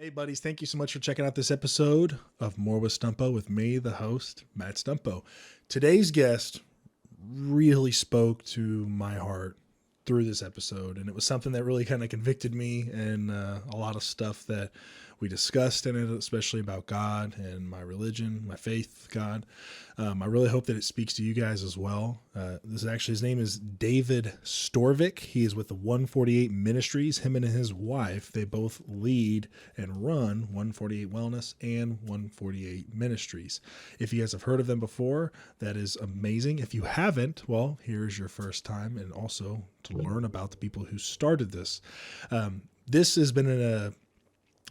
Hey, buddies, thank you so much for checking out this episode of More with Stumpo with me, the host, Matt Stumpo. Today's guest really spoke to my heart through this episode, and it was something that really kind of convicted me and a lot of stuff that we discussed in it, especially about God and my religion, my faith, God. I really hope that it speaks to you guys as well. His name is David Storvick. He is with the 148 Ministries. Him and his wife, they both lead and run 148 Wellness and 148 Ministries. If you guys have heard of them before, that is amazing. If you haven't, well, here's your first time, and also to learn about the people who started this. This has been a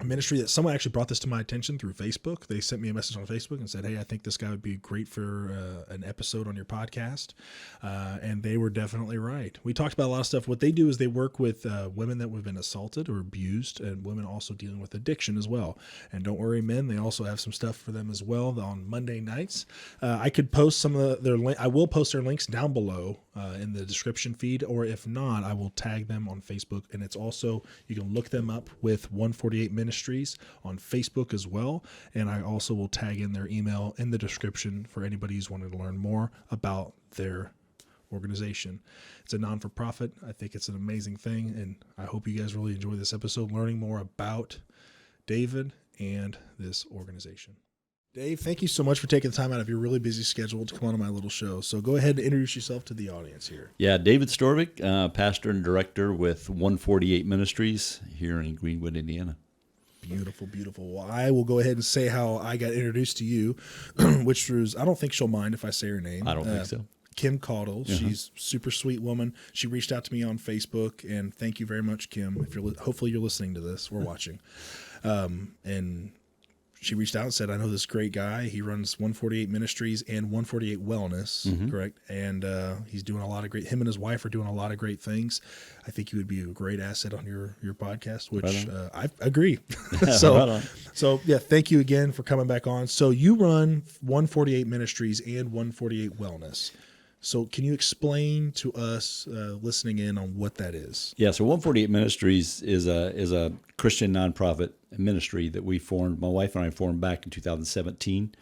ministry that someone actually brought this to my attention through Facebook. They sent me a message on Facebook and said, hey, I think this guy would be great for an episode on your podcast. And they were definitely right. We talked about a lot of stuff. What they do is they work with women that have been assaulted or abused, and women also dealing with addiction as well. And don't worry, men, they also have some stuff for them as well on Monday nights. I could post some of I will post their links down below in the description feed, or if not, I will tag them on Facebook. And it's also, you can look them up with 148 Ministries on Facebook as well. And I also will tag in their email in the description for anybody who's wanting to learn more about their organization. It's a non-for-profit. I think it's an amazing thing, and I hope you guys really enjoy this episode learning more about David and this organization. Dave, thank you so much for taking the time out of your really busy schedule to come on my little show. So go ahead and introduce yourself to the audience here. Yeah, David Storvick, pastor and director with 148 Ministries here in Greenwood, Indiana. Beautiful, beautiful. Well, I will go ahead and say how I got introduced to you, which was, I don't think she'll mind if I say her name. I don't think so. Kim Caudle. She's a super sweet woman. She reached out to me on Facebook, and thank you very much, Kim. If hopefully you're listening to this, we're watching. And she reached out and said, I know this great guy. He runs 148 Ministries and 148 Wellness, correct? And he's doing a lot of him and his wife are doing a lot of great things. I think he would be a great asset on your podcast, which I agree. So yeah, thank you again for coming back on. So you run 148 Ministries and 148 Wellness. So can you explain to us listening in on what that is? Yeah, so 148 Ministries is a Christian nonprofit ministry that we formed. My wife and I formed back in 2017.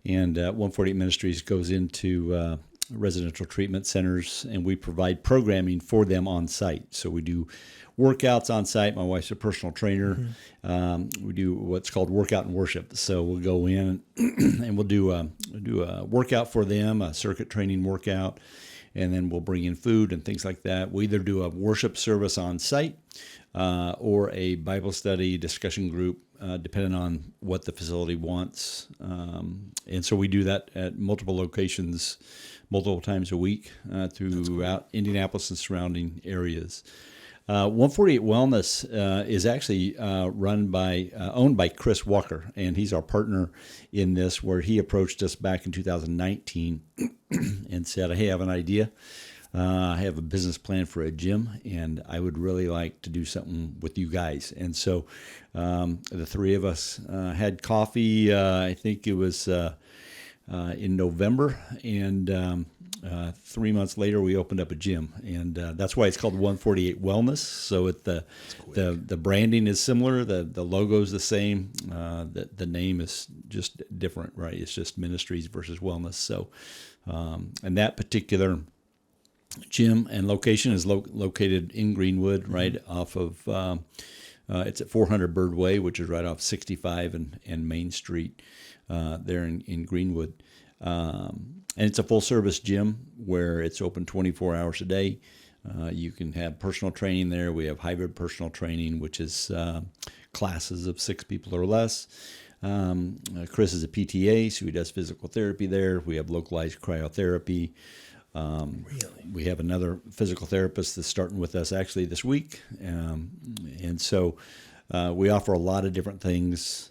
And 148 Ministries goes into residential treatment centers, and we provide programming for them on site. So we do workouts on site. My wife's a personal trainer. We do what's called workout and worship. So we'll go in and we'll do a workout for them, a circuit training workout, and then we'll bring in food and things like that. We either do a worship service on site or a Bible study discussion group, depending on what the facility wants. And so we do that at multiple locations, multiple times a week throughout Indianapolis and surrounding areas. 148 Wellness is actually owned by Chris Walker, and he's our partner in this, where he approached us back in 2019 and said, hey, I have an idea. I have a business plan for a gym, and I would really like to do something with you guys. And so the three of us had coffee, I think it was in November, and 3 months later, we opened up a gym, and that's why it's called 148 Wellness. So the branding is similar, the logo is the same, the name is just different, right? It's just Ministries versus Wellness. So, and that particular gym and location is located in Greenwood, right off of. It's at 400 Bird Way, which is right off 65 and Main Street, there in Greenwood. And it's a full-service gym where it's open 24 hours a day. You can have personal training there. We have hybrid personal training, which is classes of 6 people or less. Chris is a PTA, so he does physical therapy there. We have localized cryotherapy. Really? We have another physical therapist that's starting with us actually this week. And so we offer a lot of different things,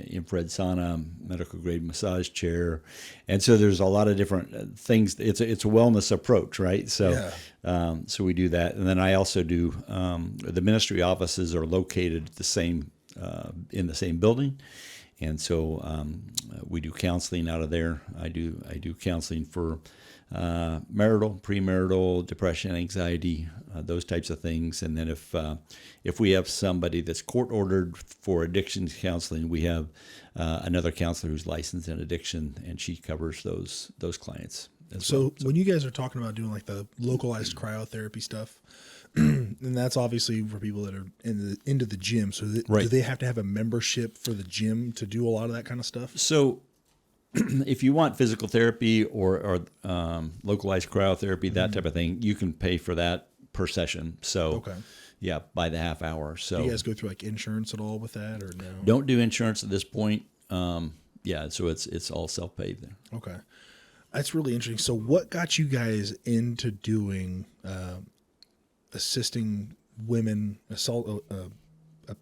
infrared sauna, medical grade massage chair. And so there's a lot of different things. It's a wellness approach, right? So, so we do that. And then I also do, the ministry offices are located in the same building. And so we do counseling out of there. I do counseling for marital, premarital, depression, anxiety, those types of things. And then if we have somebody that's court ordered for addiction counseling, we have another counselor who's licensed in addiction, and she covers those clients. So when you guys are talking about doing like the localized cryotherapy stuff, and that's obviously for people that are into the gym. So Right. do they have to have a membership for the gym to do a lot of that kind of stuff? So if you want physical therapy or localized cryotherapy, that type of thing, you can pay for that per session. So Okay. yeah, by the half hour. So Do you guys go through like insurance at all with that, or no? don't do insurance at this point. Yeah, so it's all self-paid there. Okay. That's really interesting. So what got you guys into doing assisting women,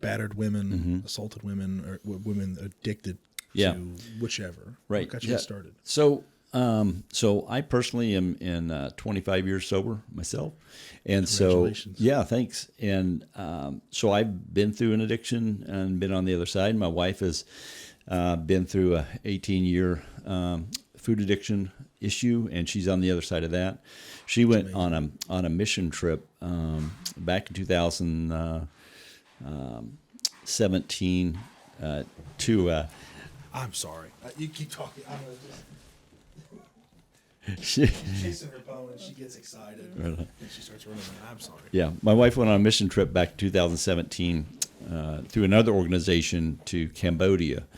battered women, assaulted women, or women addicted Yeah. to whichever? Right. What got you Yeah. started? So I personally am in 25 years sober myself, and so Congratulations. yeah, thanks. And so I've been through an addiction and been on the other side. My wife has been through a 18-year food addiction issue, and she's on the other side of that. She went on a mission trip back in 2017 to. I'm sorry. You keep talking. I'm gonna just She, chasing her phone, and she gets excited, and she starts running. I'm sorry. Yeah, my wife went on a mission trip back in 2017 through another organization to Cambodia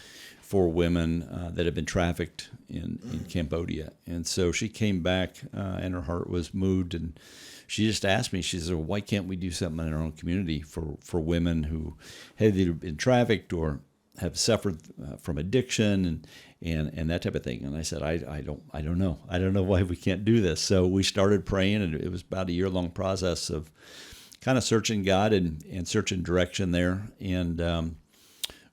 for women that had been trafficked in Cambodia. And so she came back and her heart was moved, and she just asked me, she said, well, why can't we do something in our own community for women who have either been trafficked or have suffered from addiction and that type of thing. And I said, I don't know. I don't know why we can't do this. So we started praying, and it was about a year-long process of kind of searching God and searching direction there. And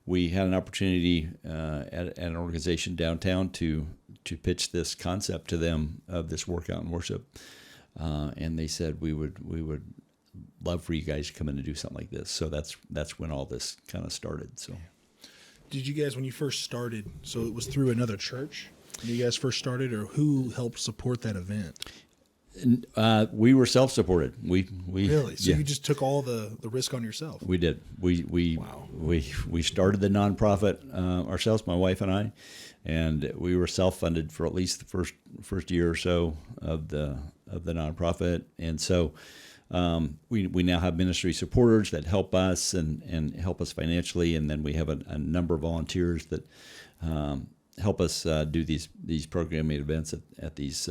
we had an opportunity at an organization downtown to pitch this concept to them of this workout and worship. And they said we would love for you guys to come in and do something like this. So that's when all this kind of started. So. Did you guys, when you first started, so it was through another church when you guys first started, or who helped support that event? We were self-supported. We Really? So yeah, you just took all the risk on yourself? we did. We started the nonprofit ourselves, my wife and I, and we were self-funded for at least the first year or so of the nonprofit, and so. We now have ministry supporters that help us and help us financially, and then we have a number of volunteers that help us do these programming events at these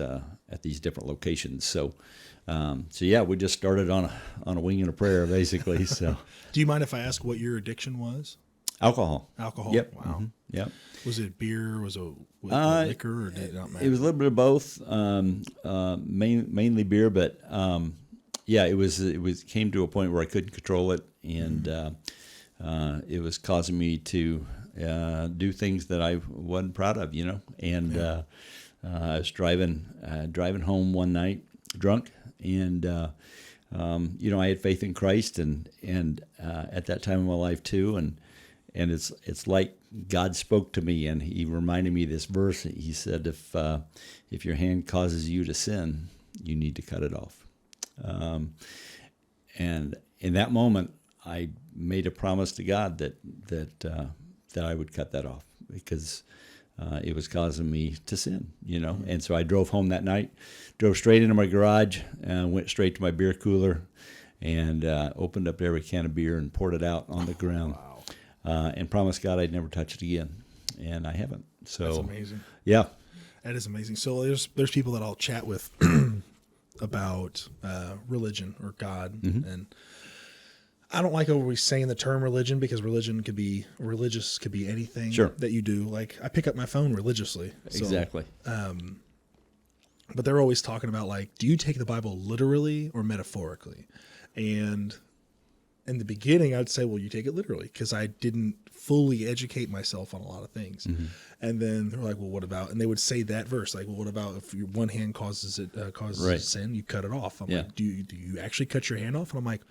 different locations. So yeah, we just started on a wing and a prayer basically. So Do you mind if I ask what your addiction was? alcohol. Alcohol? Yep. Wow. Mm-hmm. Yep. Was it beer? Was it liquor, or did it not matter? It was a little bit of both. Mainly beer, but. Yeah, it was came to a point where I couldn't control it, and it was causing me to do things that I wasn't proud of, you know. And I was driving home one night drunk, and I had faith in Christ, and at that time in my life too, and it's like God spoke to me, and He reminded me of this verse. He said, if your hand causes you to sin, you need to cut it off. And in that moment, I made a promise to God that I would cut that off because it was causing me to sin, you know. And so I drove home that night, drove straight into my garage, went straight to my beer cooler, and opened up every can of beer and poured it out on the ground. Wow. And promised God I'd never touch it again, and I haven't. So That's amazing. Yeah, That is amazing. So there's people that I'll chat with about religion or God, and I don't like always saying the term religion because religious could be anything that you do. Like I pick up my phone religiously. exactly. But they're always talking about like, do you take the Bible literally or metaphorically? And in the beginning, I'd say, well, you take it literally because I didn't fully educate myself on a lot of things. And then they're like, well, what about? And they would say that verse, like, well, what about if your one hand causes sin, you cut it off. I'm like, do you actually cut your hand off? And I'm like,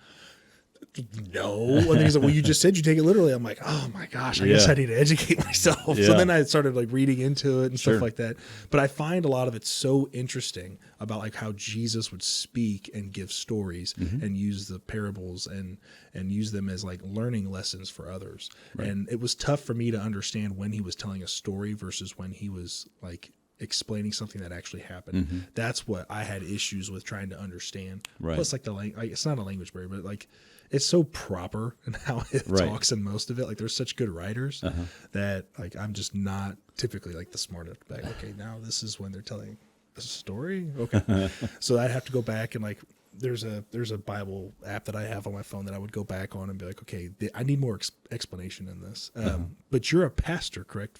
no. And then he's like, well, you just said you take it literally. I'm like, oh my gosh, I guess I need to educate myself. Yeah. So then I started like reading into it and Sure. stuff like that. But I find a lot of it so interesting about like how Jesus would speak and give stories and use the parables and use them as like learning lessons for others. Right. And it was tough for me to understand when he was telling a story versus when he was like explaining something that actually happened. That's what I had issues with trying to understand. Right. Plus, like it's not a language barrier, but like it's so proper in how it Right. talks in most of it. Like there's such good writers that like I'm just not typically like the smart enough to be like, okay, now this is when they're telling a story. Okay, so I'd have to go back and like there's a Bible app that I have on my phone that I would go back on and be like, okay, I need more explanation in this. But you're a pastor, correct?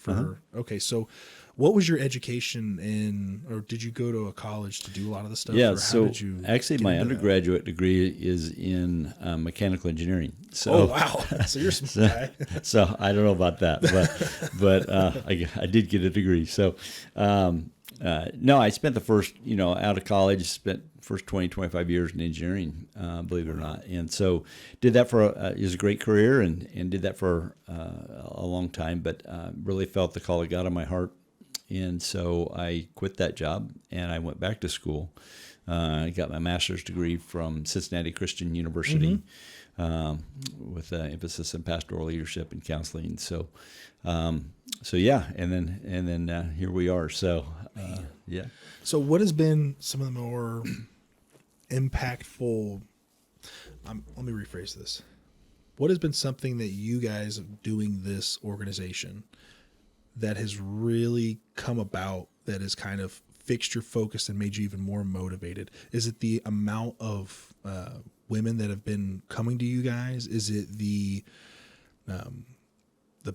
Okay, so what was your education in, or did you go to a college to do a lot of the stuff? Yeah, or how so did you actually get my into that? undergraduate degree is in mechanical engineering. So, Oh wow! So you're some guy. so I don't know about that, but I did get a degree. So no, I spent the first, out of college, spent first 20, 25 years in engineering, believe it or not. And so did that for, it was a great career and did that for a long time, but really felt the call of God on my heart. And so I quit that job and I went back to school. I got my master's degree from Cincinnati Christian University with an emphasis in pastoral leadership and counseling. So, yeah, and then here we are. So, yeah. So what has been some of the more impactful? Let me rephrase this. What has been something that you guys doing this organization that has really come about that has kind of fixed your focus and made you even more motivated? Is it the amount of women that have been coming to you guys? Is it the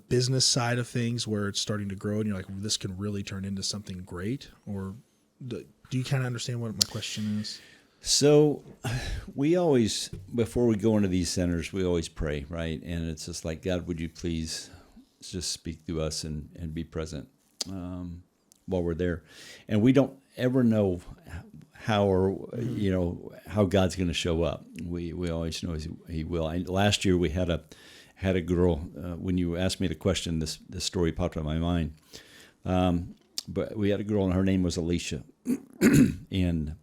business side of things where it's starting to grow and you're like, well, this can really turn into something great? Or do you kind of understand what my question is? So we always, before we go into these centers, we always pray, right? And it's just like, God, would you please just speak through us and be present while we're there. And we don't ever know how how God's going to show up. We always know He will. Last year we had a girl. When you asked me the question, this story popped in my mind. But we had a girl, and her name was Alicia. And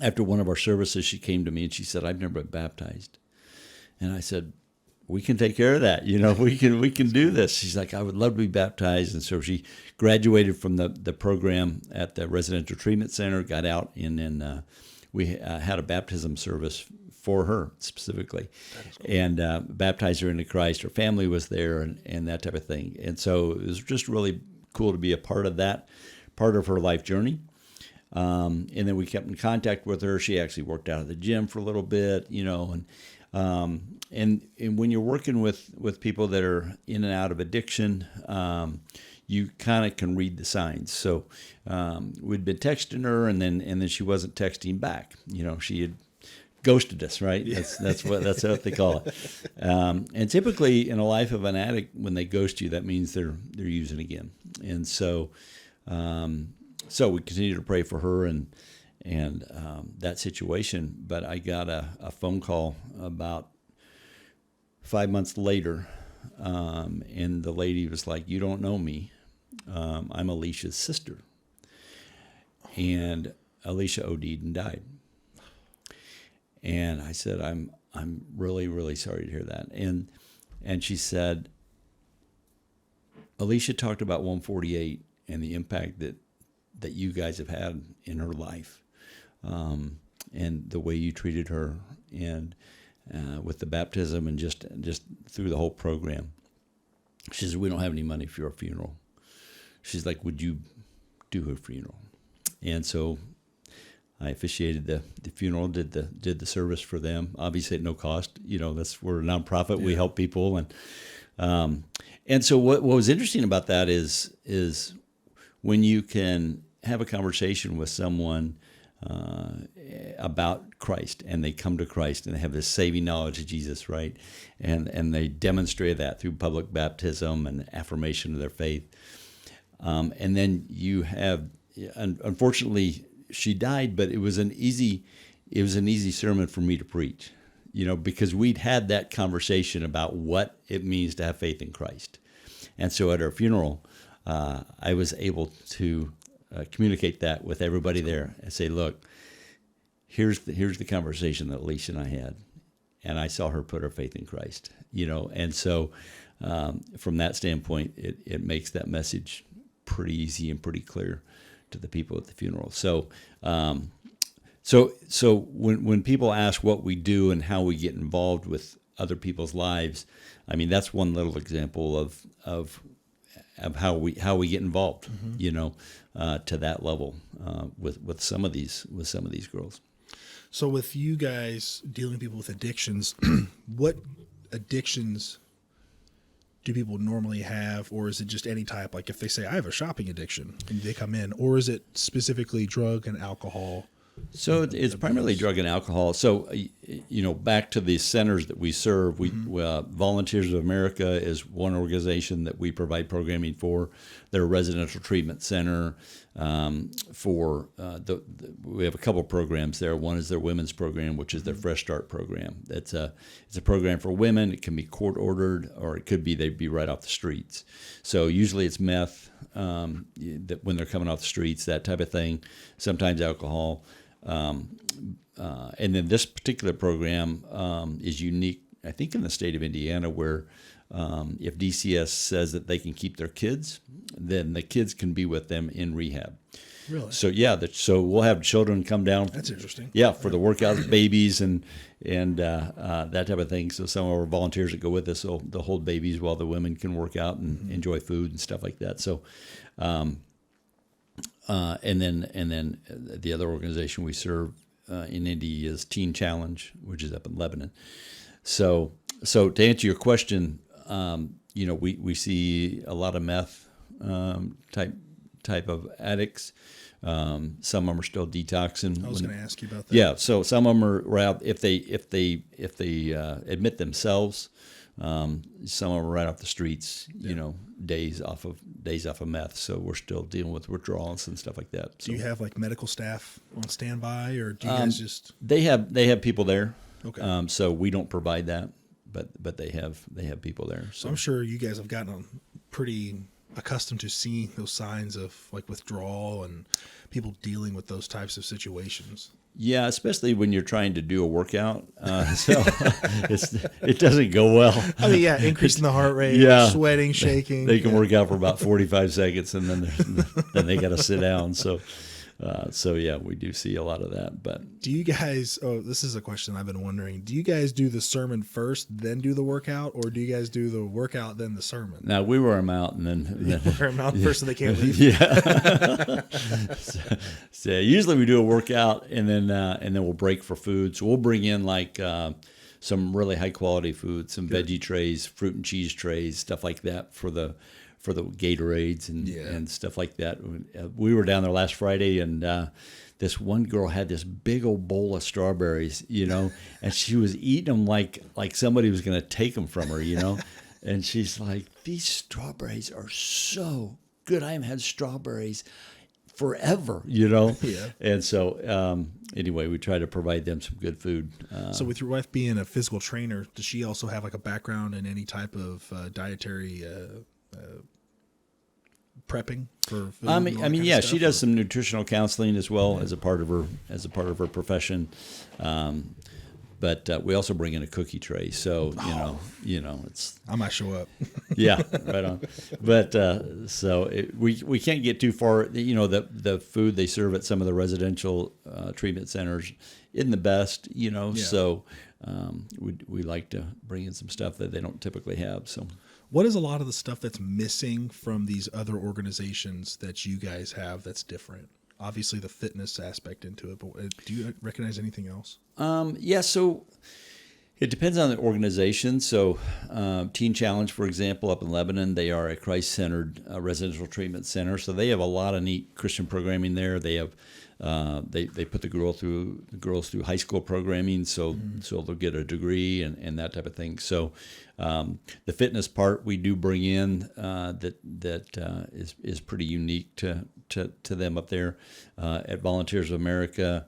after one of our services, she came to me and she said, "I've never been baptized." And I said, "We can take care of that. We can do this." She's like, "I would love to be baptized." And so she graduated from the program at the residential treatment center, got out, and then we had a baptism service for her specifically, and baptized her into Christ. Her family was there, and that type of thing. And so it was just really cool to be a part of that, part of her life journey. And then we kept in contact with her. She actually worked out at the gym for a little bit, and when you're working with people that are in and out of addiction, you kind of can read the signs. So we'd been texting her, and then she wasn't texting back. She had ghosted us, right? Yeah. That's what they call it. And typically in a life of an addict, when they ghost you, that means they're using again. And so we continue to pray for her and that situation. But I got a phone call about 5 months later, and the lady was like, "You don't know me. I'm Alicia's sister." And Alicia OD'd and died. And I said, I'm really, really sorry to hear that. And she said, Alicia talked about 148 and the impact that you guys have had in her life, and the way you treated her, and with the baptism, and just through the whole program. She said, "We don't have any money for your funeral." She's like, "Would you do her funeral?" And so I officiated the funeral, did the service for them, obviously at no cost. We're a nonprofit. Yeah. We help people, and so what was interesting about that is when you can have a conversation with someone about Christ, and they come to Christ, and they have this saving knowledge of Jesus, right? And they demonstrate that through public baptism and affirmation of their faith. And then you have, unfortunately, she died, but it was an easy sermon for me to preach. because we'd had that conversation about what it means to have faith in Christ. And so at our funeral, I was able to communicate that with everybody there and say, look, here's the conversation that Alicia and I had. And I saw her put her faith in Christ, And so from that standpoint, it makes that message pretty easy and pretty clear to the people at the funeral. So when people ask what we do and how we get involved with other people's lives, I mean, that's one little example of how we get involved, to that level with some of these girls. So with you guys dealing with people with addictions, what addictions do people normally have, or is it just any type? Like if they say, I have a shopping addiction, and they come in, or is it specifically drug and alcohol? So it's primarily drug and alcohol. So, back to the centers that we serve, Volunteers of America is one organization that we provide programming for. They're a residential treatment center we have a couple programs there. One is their women's program, which is their Fresh Start program. It's a program for women. It can be court ordered, or it could be they'd be right off the streets. So usually it's meth that when they're coming off the streets, that type of thing. Sometimes alcohol. And then this particular program is unique, I think, in the state of Indiana, where if DCS says that they can keep their kids, then the kids can be with them in rehab. Really? So so we'll have children come down. That's interesting. Yeah, for the workouts, babies, and that type of thing. So some of our volunteers that go with us, they'll hold babies while the women can work out and enjoy food and stuff like that. So. And then the other organization we serve in Indy is Teen Challenge, which is up in Lebanon. So to answer your question, we see a lot of meth type of addicts. Some of them are still detoxing. I was going to ask you about that. Yeah, so some of them are out if they admit themselves. Some of them are right off the streets, days off of meth. So we're still dealing with withdrawals and stuff like that. So, do you have like medical staff on standby, or do you guys just? They have people there. Okay. So we don't provide that, but they have people there. So I'm sure you guys have gotten pretty accustomed to seeing those signs of like withdrawal and people dealing with those types of situations. Yeah, especially when you're trying to do a workout, so it doesn't go well. I mean, yeah, increasing the heart rate, sweating, shaking. They can work out for about 45 seconds, and then they got to sit down. So yeah, we do see a lot of that. But do you guys? Oh, this is a question I've been wondering. Do you guys do the sermon first, then do the workout, or do you guys do the workout then the sermon? Now we wear them out, and then wear them out first, so they can't leave. Yeah. so usually we do a workout, and then we'll break for food. So we'll bring in like some really high quality food, some veggie trays, fruit and cheese trays, stuff like that for the Gatorades and stuff like that. We were down there last Friday, and this one girl had this big old bowl of strawberries, and she was eating them like somebody was going to take them from her, and she's like, these strawberries are so good. I haven't had strawberries forever, Yeah. And so anyway, we try to provide them some good food. So with your wife being a physical trainer, does she also have like a background in any type of dietary prepping for food? I mean, yeah, she does some nutritional counseling as well as a part of her profession. But we also bring in a cookie tray, so it's. I might show up. Yeah, right on. But we can't get too far. The food they serve at some of the residential treatment centers isn't the best. So we like to bring in some stuff that they don't typically have. So. What is a lot of the stuff that's missing from these other organizations that you guys have that's different? Obviously, the fitness aspect into it, but do you recognize anything else? Yeah, so it depends on the organization. So Teen Challenge, for example, up in Lebanon, they are a Christ-centered residential treatment center. So they have a lot of neat Christian programming there. They have they put the girls through high school programming, so they'll get a degree and that type of thing. So the fitness part we do bring in that is pretty unique to them up there at Volunteers of America.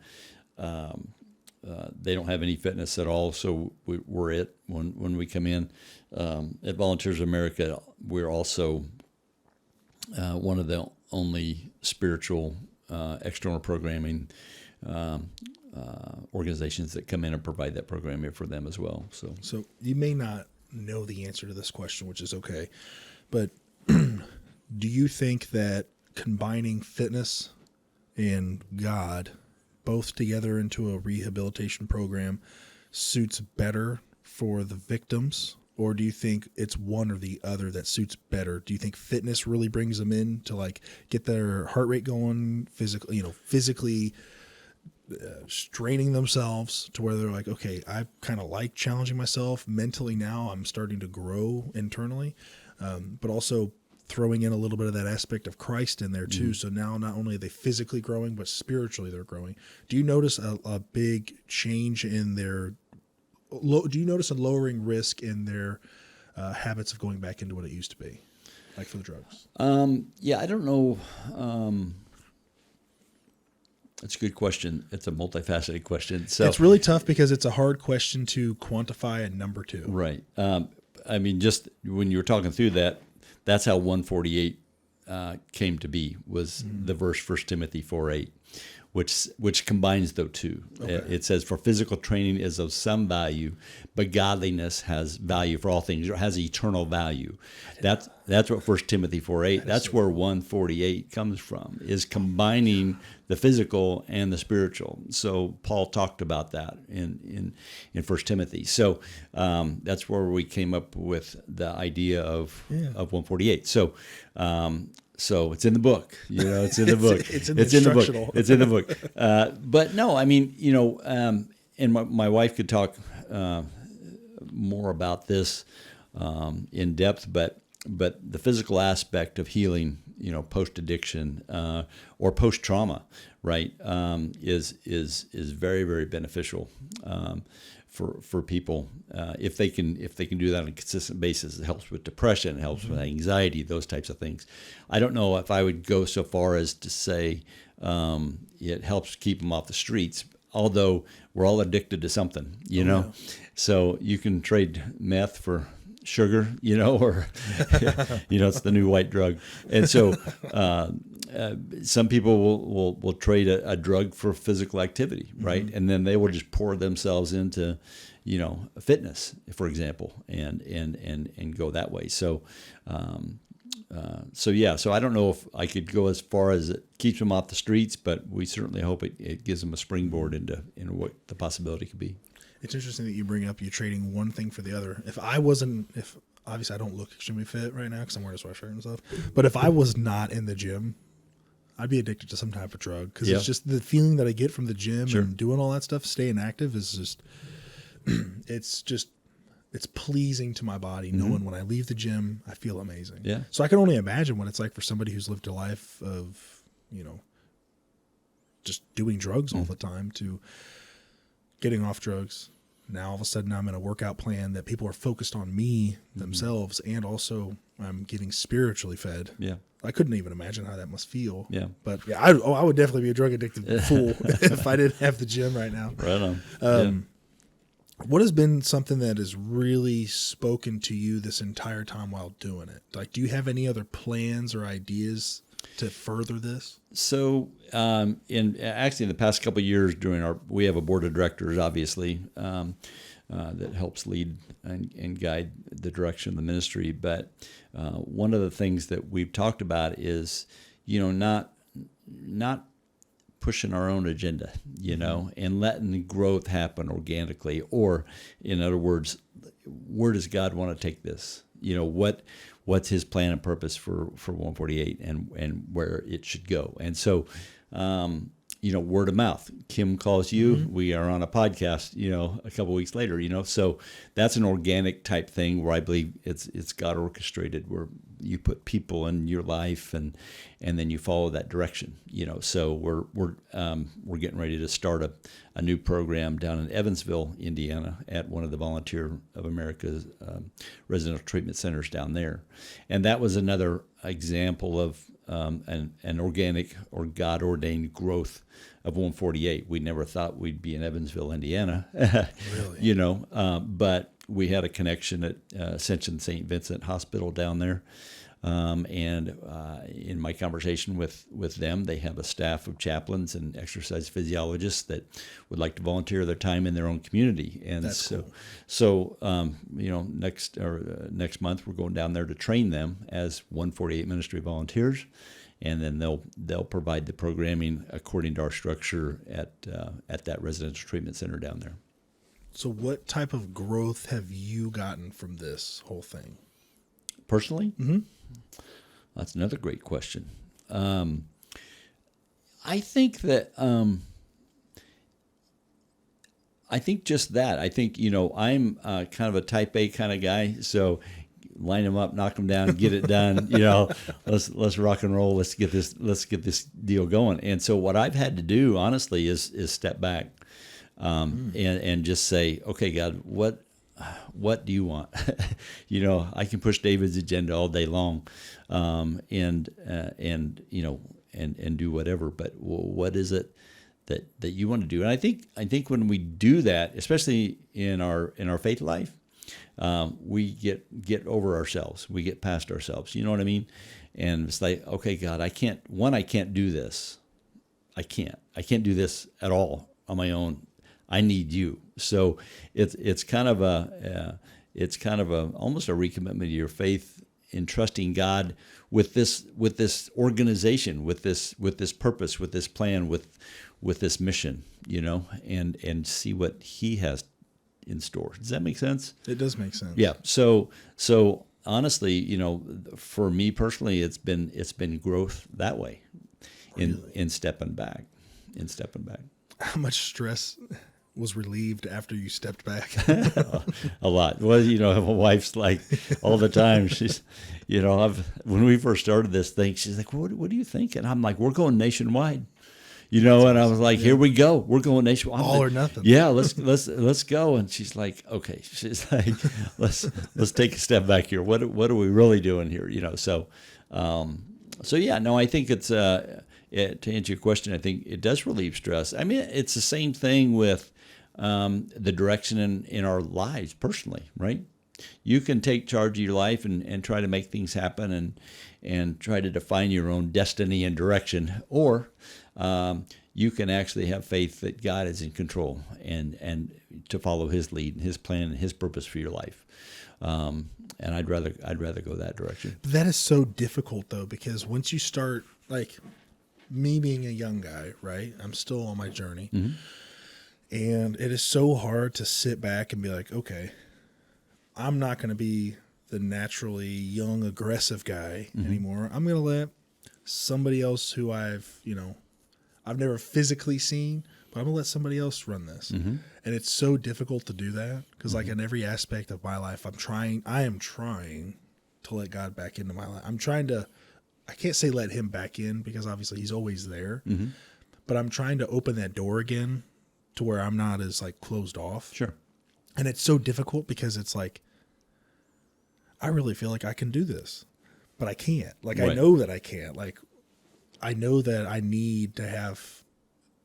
they don't have any fitness at all, so we're it when we come in. At Volunteers of America, we're also one of the only spiritual external programming organizations that come in and provide that programming for them as well. So you may not know the answer to this question, which is okay, but do you think that combining fitness and God both together into a rehabilitation program suits better for the victims, or do you think it's one or the other that suits better? Do you think fitness really brings them in to like get their heart rate going, physically straining themselves to where they're like, okay, I kind of like challenging myself mentally now. I'm starting to grow internally, but also throwing in a little bit of that aspect of Christ in there too. So now not only are they physically growing, but spiritually they're growing. Do you notice a big change in their, do you notice a lowering risk in their habits of going back into what it used to be, like for the drugs? Yeah, I don't know. That's a good question. It's a multifaceted question. So it's really tough because it's a hard question to quantify a number to. Right. I mean, just when you were talking through that, that's how 148 came to be, was the verse 1 Timothy 4:8, which combines the two. Okay. It says, for physical training is of some value, but godliness has value for all things. It has eternal value. That's what 1 Timothy 4:8, that's where 148 comes from, is combining the physical and the spiritual. So Paul talked about that in 1 Timothy. So that's where we came up with the idea of 148. So it's in the book, it's in the book. It's in the book. It's in the book. But no, I mean, and my wife could talk more about this in depth, but the physical aspect of healing, post addiction or post trauma, right, is very, very beneficial for people if they can do that on a consistent basis. It helps with depression, it helps with anxiety, those types of things. I don't know if I would go so far as to say it helps keep them off the streets, although we're all addicted to something, know. So you can trade meth for sugar, or it's the new white drug. And so some people will trade a drug for physical activity, right? And then they will just pour themselves into fitness, for example, and go that way. So so I don't know if I could go as far as it keeps them off the streets, but we certainly hope it gives them a springboard into what the possibility could be. It's interesting that you bring up you trading one thing for the other. If obviously I don't look extremely fit right now because I'm wearing a sweatshirt and stuff, but if I was not in the gym, I'd be addicted to some type of drug because it's just the feeling that I get from the gym and doing all that stuff, staying active is just, it's pleasing to my body knowing when I leave the gym, I feel amazing. Yeah. So I can only imagine what it's like for somebody who's lived a life of, just doing drugs all the time to getting off drugs. Now all of a sudden I'm in a workout plan that people are focused on me themselves, and also I'm getting spiritually fed. Yeah. I couldn't even imagine how that must feel. Yeah. But yeah, I would definitely be a drug addicted fool if I didn't have the gym right now. Right on. What has been something that has really spoken to you this entire time while doing it? Like, do you have any other plans or ideas to further this? So, in the past couple of years, we have a board of directors, obviously, that helps lead and guide the direction of the ministry. But one of the things that we've talked about is, not pushing our own agenda, and letting the growth happen organically. Or, in other words, where does God want to take this? What's his plan and purpose for 148 and where it should go. And so, word of mouth. Kim calls you. We are on a podcast, a couple of weeks later, so that's an organic type thing where I believe it's God orchestrated, where you put people in your life and then you follow that direction, so we're getting ready to start a new program down in Evansville, Indiana, at one of the Volunteer of America's residential treatment centers down there. And that was another example of an organic or God ordained growth of 148. We never thought we'd be in Evansville, Indiana. Really? But we had a connection at Ascension St. Vincent Hospital down there. In my conversation with them, they have a staff of chaplains and exercise physiologists that would like to volunteer their time in their own community. And That's cool. So next month we're going down there to train them as 148 ministry volunteers, and then they'll provide the programming according to our structure at that residential treatment center down there. So what type of growth have you gotten from this whole thing? Personally? Mm-hmm. That's another great question. I think that I think just that. I think, I'm kind of a type A kind of guy, so line them up, knock them down, get it done. Let's rock and roll. Let's get this deal going. And so what I've had to do, honestly, is step back and just say, okay, God, what do you want? I can push David's agenda all day long, and do whatever. But what is it that you want to do? And I think when we do that, especially in our faith life, we get over ourselves. We get past ourselves. You know what I mean? And it's like, okay, God, I can't do this. I can't do this at all on my own. I need you. So it's kind of almost a recommitment to your faith in trusting God with this organization, with this purpose, with this plan, with this mission, and see what He has in store. Does that make sense? It does make sense. Yeah. So honestly, for me personally, it's been growth that way, in stepping back. How much stress was relieved after you stepped back? A lot. Well, my wife's like all the time. She's, when we first started this thing, she's like, "What do you think?" And I'm like, "We're going nationwide." And I was like, "Here we go. We're going nationwide. All or nothing." Yeah, let's go. And she's like, "Okay." She's like, "Let's take a step back here. What are we really doing here?" So yeah. No, I think it's to answer your question, I think it does relieve stress. I mean, it's the same thing with the direction in our lives personally, right? You can take charge of your life and try to make things happen and try to define your own destiny and direction, or you can actually have faith that God is in control and to follow His lead and His plan and His purpose for your life. And I'd rather go that direction. That is so difficult though, because once you start, like me being a young guy, right? I'm still on my journey. Mm-hmm. And it is so hard to sit back and be like, okay, I'm not going to be the naturally young, aggressive guy anymore. I'm going to let somebody else who I've never physically seen, but I'm going to let somebody else run this. Mm-hmm. And it's so difficult to do that because like in every aspect of my life, I am trying to let God back into my life. I can't say let Him back in because obviously He's always there, but I'm trying to open that door again to where I'm not as like closed off. Sure. And it's so difficult because it's like, I really feel like I can do this, but I can't. Like, right. I know that I can't. Like, I know that I need to have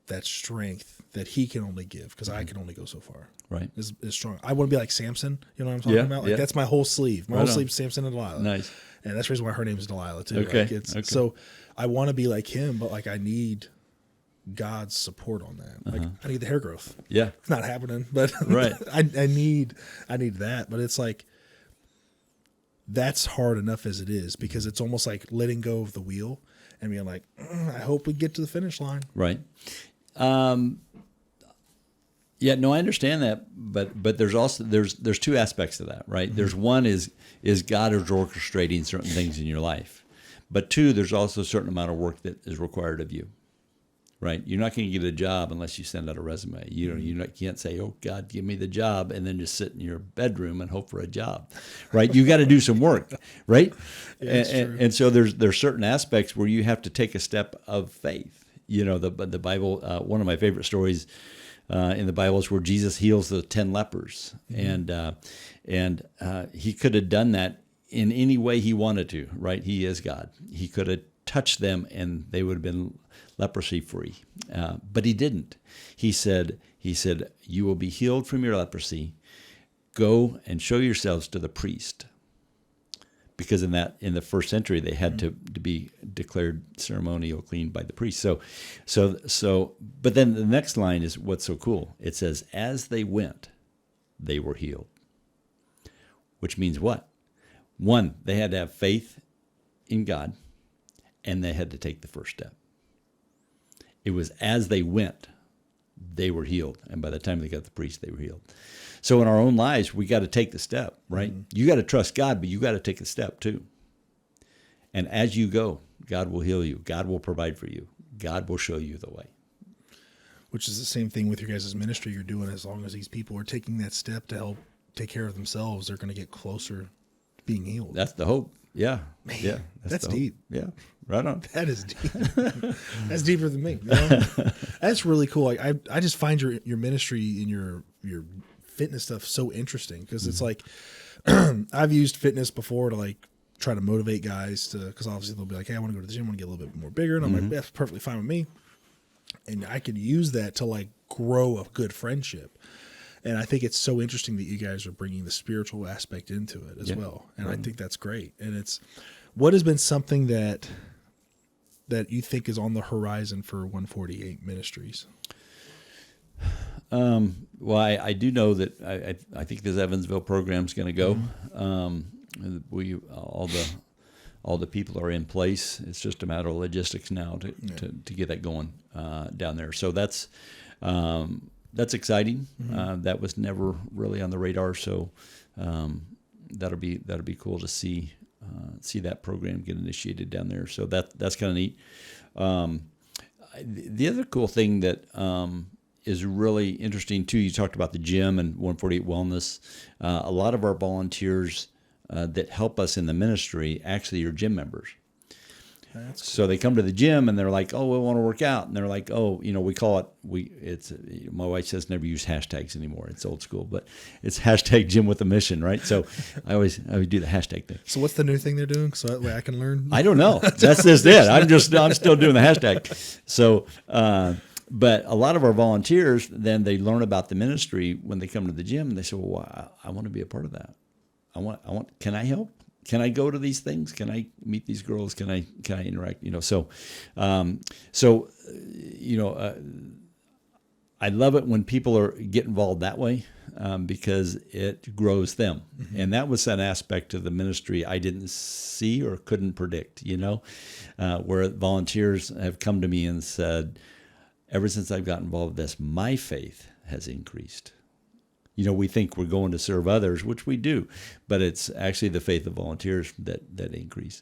that strength that He can only give because I can only go so far. Right. Is strong. I want to be like Samson. You know what I'm talking about? Like, that's my whole sleeve. My whole sleeve is Samson and Delilah. Nice. And that's the reason why her name is Delilah, too. Okay. Like So I want to be like him, but like I need God's support on that. Like I need the hair growth. Yeah. It's not happening, but right. I need that. But it's like, that's hard enough as it is because it's almost like letting go of the wheel and being like, I hope we get to the finish line. Right. Yeah, no, I understand that, but there's also there's two aspects to that, right? Mm-hmm. There's one is God is orchestrating certain things in your life, but two, there's also a certain amount of work that is required of you, right? You're not going to get a job unless you send out a resume. You can't say, "Oh God, give me the job," and then just sit in your bedroom and hope for a job, right? You got to do some work, right? Yeah, and so there's certain aspects where you have to take a step of faith. The Bible. One of my favorite stories in the Bible is where Jesus heals the 10 lepers, and He could have done that in any way He wanted to, right? He is God. He could have touched them and they would have been leprosy free. But he didn't. He said, you will be healed from your leprosy. Go and show yourselves to the priest. Because in the first century, they had to be declared ceremonial clean by the priest. But then the next line is what's so cool. It says, as they went, they were healed. Which means what? One, they had to have faith in God, and they had to take the first step. It was as they went, they were healed. And by the time they got the priest, they were healed. So in our own lives, we got to take the step, right? Mm-hmm. You got to trust God, but you got to take the step too. And as you go, God will heal you. God will provide for you. God will show you the way. Which is the same thing with your guys' ministry you're doing. As long as these people are taking that step to help take care of themselves, they're going to get closer to being healed. That's the hope. Yeah. Man, yeah. That's deep. Yeah. Right on. That is deep. That's deeper than me. You know? That's really cool. I just find your ministry and your fitness stuff so interesting because it's like I've used fitness before to like try to motivate guys to, because obviously they'll be like, hey, I want to go to the gym, I want to get a little bit more bigger. And I'm like, that's perfectly fine with me. And I could use that to like grow a good friendship. And I think it's so interesting that you guys are bringing the spiritual aspect into it as well. And I think that's great. And it's, what has been something that you think is on the horizon for 148 Ministries? Well, I do know that I think this Evansville program is going to go. We all the people are in place. It's just a matter of logistics now to get that going down there. So that's exciting. That was never really on the radar. So that'll be cool to see that program get initiated down there. So that's kind of neat. The other cool thing that is really interesting too. You talked about the gym and 148 Wellness. A lot of our volunteers that help us in the ministry actually are gym members. That's cool. So they come to the gym and they're like, "Oh, we want to work out," and they're like, "Oh, we call it my wife says never use hashtags anymore. It's old school, but it's hashtag gym with a mission, right?" So I would do the hashtag thing. So what's the new thing they're doing? So that way I can learn. I don't know. That's just it. I'm still doing the hashtag. So. But a lot of our volunteers, then they learn about the ministry when they come to the gym, and they say, "Well, I want to be a part of that. I want. Can I help? Can I go to these things? Can I meet these girls? Can I interact? I love it when people get involved that way because it grows them, and that was an aspect of the ministry I didn't see or couldn't predict. Where volunteers have come to me and said, ever since I've got involved with this, my faith has increased. We think we're going to serve others, which we do, but it's actually the faith of volunteers that increase.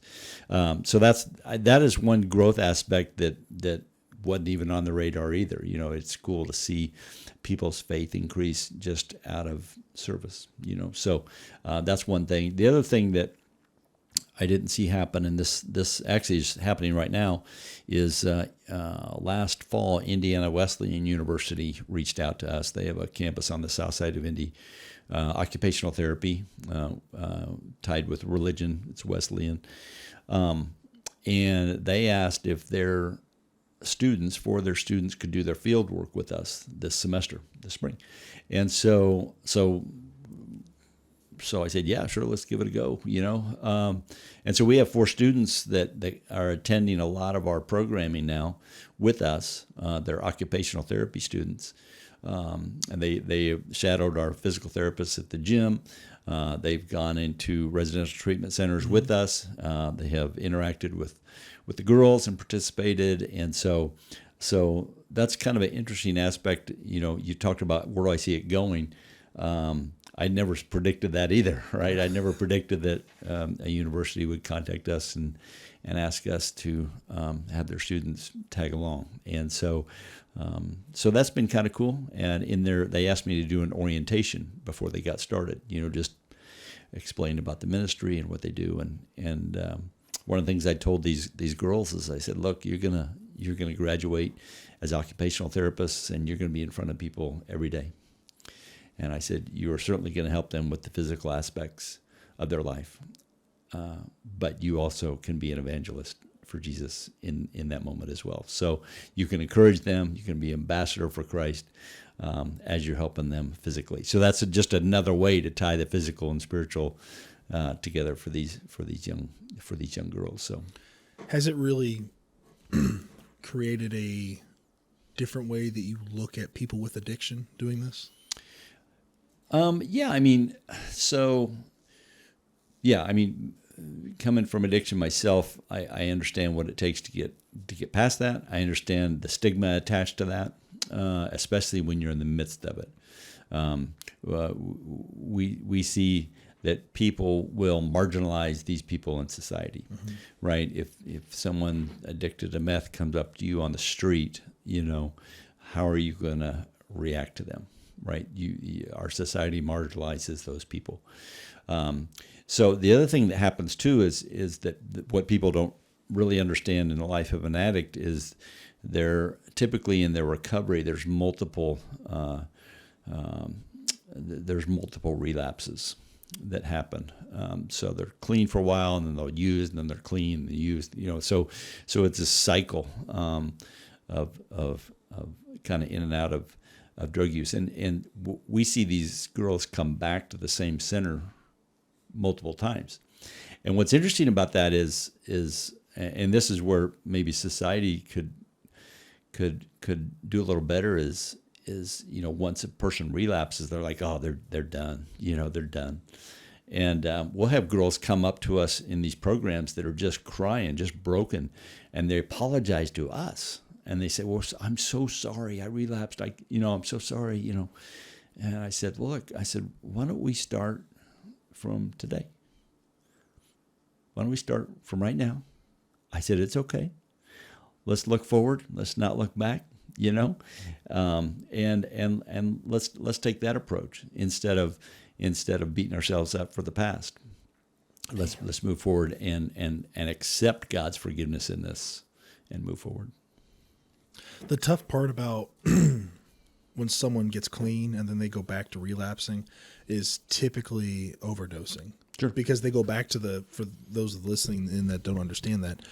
So that is one growth aspect that wasn't even on the radar either. It's cool to see people's faith increase just out of service. So that's one thing. The other thing that I didn't see happen, and this actually is happening right now, is last fall, Indiana Wesleyan University reached out to us. They have a campus on the south side of Indy, occupational therapy, tied with religion. It's Wesleyan. And they asked if their students could do their field work with us this spring. And so I said, yeah, sure, let's give it a go, And so we have 4 students that are attending a lot of our programming now with us. They're occupational therapy students. And they shadowed our physical therapists at the gym. They've gone into residential treatment centers with us. They have interacted with the girls and participated. And so that's kind of an interesting aspect. You talked about where do I see it going. I never predicted that either, right? I never predicted that a university would contact us and ask us to have their students tag along. And so that's been kind of cool. And in there, they asked me to do an orientation before they got started, just explain about the ministry and what they do. And one of the things I told these girls is I said, look, you're gonna graduate as occupational therapists, and you're gonna be in front of people every day. And I said, you are certainly going to help them with the physical aspects of their life, but you also can be an evangelist for Jesus in that moment as well. So you can encourage them. You can be ambassador for Christ as you're helping them physically. So that's just another way to tie the physical and spiritual together for these young girls. So has it really created a different way that you look at people with addiction doing this? Yeah, I mean, coming from addiction myself, I understand what it takes to get past that. I understand the stigma attached to that, especially when you're in the midst of it. We see that people will marginalize these people in society, right? If someone addicted to meth comes up to you on the street, how are you going to react to them, right? Our society marginalizes those people. So the other thing that happens too is that what people don't really understand in the life of an addict is they're typically in their recovery. There's multiple relapses that happen. So they're clean for a while, and then they'll use, and then they're clean and use. So it's a cycle of kind of in and out of drug use, and we see these girls come back to the same center multiple times. And what's interesting about that is, and this is where maybe society could do a little better is once a person relapses, they're like, oh, they're done, they're done. And we'll have girls come up to us in these programs that are just crying, just broken, and they apologize to us. And they say, well, I'm so sorry, I relapsed. I'm so sorry, And I said, well, look, why don't we start from today? Why don't we start from right now? I said, it's okay. Let's look forward. Let's not look back, and let's take that approach instead of beating ourselves up for the past. Let's move forward and accept God's forgiveness in this and move forward. The tough part about when someone gets clean and then they go back to relapsing is typically overdosing. Sure. Because they go back to for those listening in that don't understand that,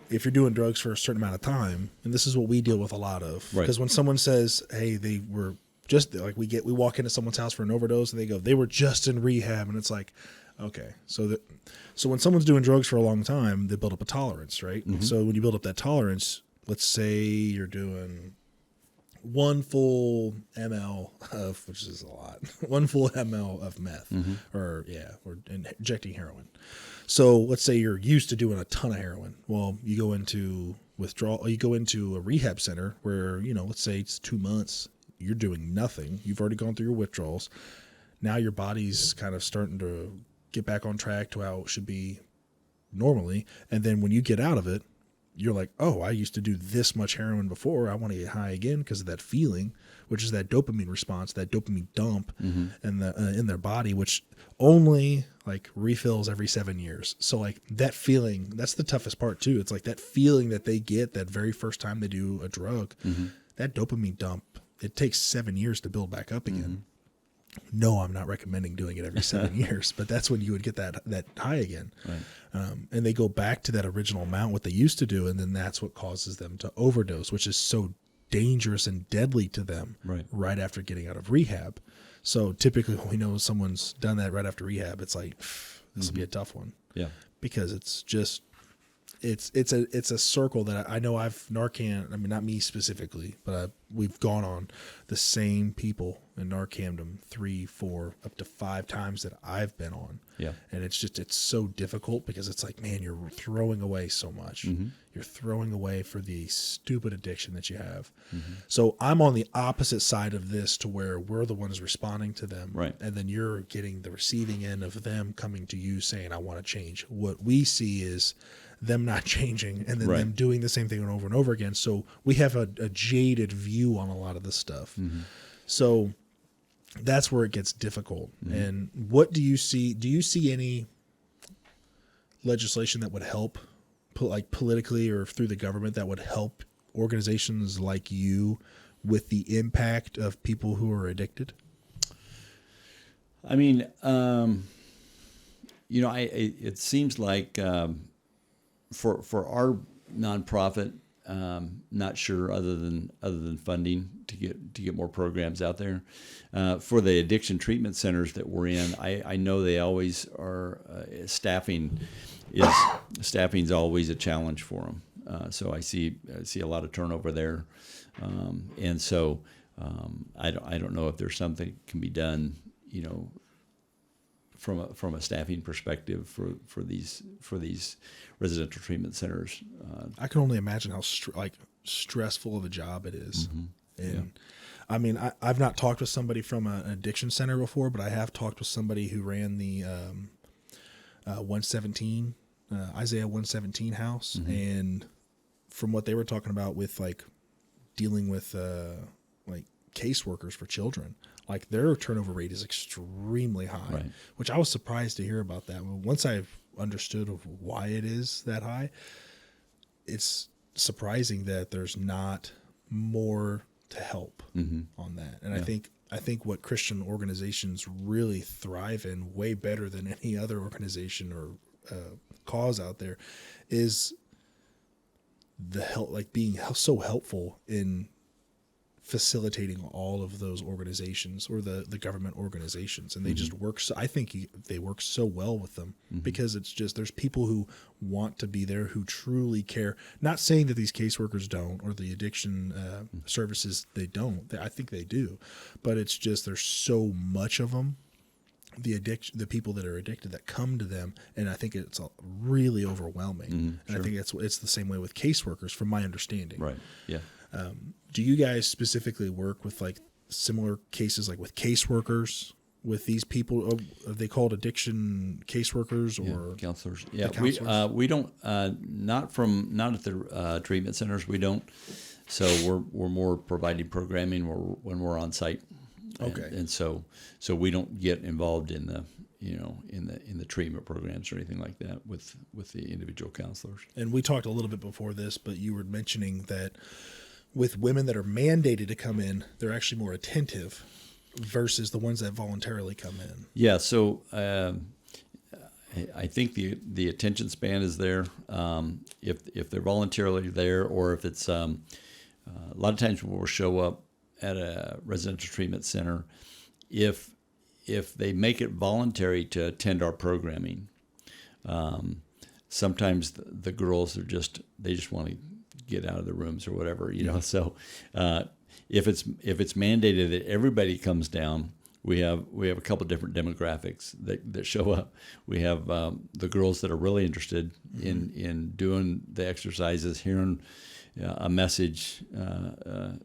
if you're doing drugs for a certain amount of time, and this is what we deal with a lot of, because when someone says, hey, they were just like, we walk into someone's house for an overdose and they go, they were just in rehab. And it's like, okay, so when someone's doing drugs for a long time, they build up a tolerance, right? Mm-hmm. So when you build up that tolerance, let's say you're doing 1 full ml of, which is a lot, 1 full ml of meth, or injecting heroin. So let's say you're used to doing a ton of heroin. Well, you go into withdrawal, you go into a rehab center where, let's say it's 2 months, you're doing nothing. You've already gone through your withdrawals. Now your body's kind of starting to get back on track to how it should be normally. And then when you get out of it, you're like, oh, I used to do this much heroin before. I want to get high again because of that feeling, which is that dopamine response, that dopamine dump in their body, which only like refills every 7 years. So like that feeling, that's the toughest part too. It's like that feeling that they get that very first time they do a drug, that dopamine dump, it takes 7 years to build back up again. No, I'm not recommending doing it every 7 years, but that's when you would get that high again. Right. And they go back to that original amount, what they used to do, and then that's what causes them to overdose, which is so dangerous and deadly to them right after getting out of rehab. So typically when we know someone's done that right after rehab, it's like, this will be a tough one. Yeah. Because it's just, it's a circle that I know I've Narcan, I mean, not me specifically, but we've gone on the same people and Narcaned them 3, 4, up to 5 times that I've been on. Yeah. And it's so difficult because it's like, man, you're throwing away so much. You're throwing away for the stupid addiction that you have. So I'm on the opposite side of this to where we're the ones responding to them. Right. And then you're getting the receiving end of them coming to you saying, I want to change. What we see is them not changing and then them doing the same thing over and over again. So we have a jaded view on a lot of this stuff. So that's where it gets difficult. And what do you see? Do you see any legislation that would help, like politically or through the government, that would help organizations like you with the impact of people who are addicted? I mean, it seems like for our nonprofit, not sure other than funding to get more programs out there. For the addiction treatment centers that we're in, I know they always are staffing's always a challenge for them. So I see a lot of turnover there, and so I don't know if there's something that can be done, from a staffing perspective for these residential treatment centers. I can only imagine how stressful of a job it is. Mm-hmm. And yeah. I mean, I've not talked with somebody from an addiction center before, but I have talked with somebody who ran the 117 Isaiah 117 house, Mm-hmm. and from what they were talking about with dealing with caseworkers for children, their turnover rate is extremely high, Right. which I was surprised to hear about that. Once I've understood of why it is that high, it's surprising that there's not more to help Mm-hmm. on that. And Yeah. I think what Christian organizations really thrive in, way better than any other organization or cause out there, is the help, being so helpful in facilitating all of those organizations, or the government organizations. And they Mm-hmm. just work. I think they work so well with them, Mm-hmm. because it's just, there's people who want to be there, who truly care. Not saying that these caseworkers don't, or the addiction services, they don't. I think they do, but it's just, there's so much of them. The people that are addicted that come to them, and I think it's really overwhelming. And sure. I think it's the same way with caseworkers, from my understanding. Right. Yeah. Do you guys specifically work with similar cases, with caseworkers, with these people? Are they called addiction caseworkers or counselors? Yeah, counselors? we don't not at the treatment centers. We don't. So we're more providing programming when we're on site. Okay. And so we don't get involved in the in the treatment programs or anything like that with the individual counselors. And we talked a little bit before this, but you were mentioning that with women that are mandated to come in, they're actually more attentive versus the ones that voluntarily come in. Yeah. So I think the attention span is there. If they're voluntarily there, or if it's a lot of times when we'll show up at a residential treatment center, if they make it voluntary to attend our programming, sometimes the girls they just want to get out of the rooms or whatever, So if it's mandated that everybody comes down, we have a couple of different demographics that show up. We have the girls that are really interested in doing the exercises, hearing a message, and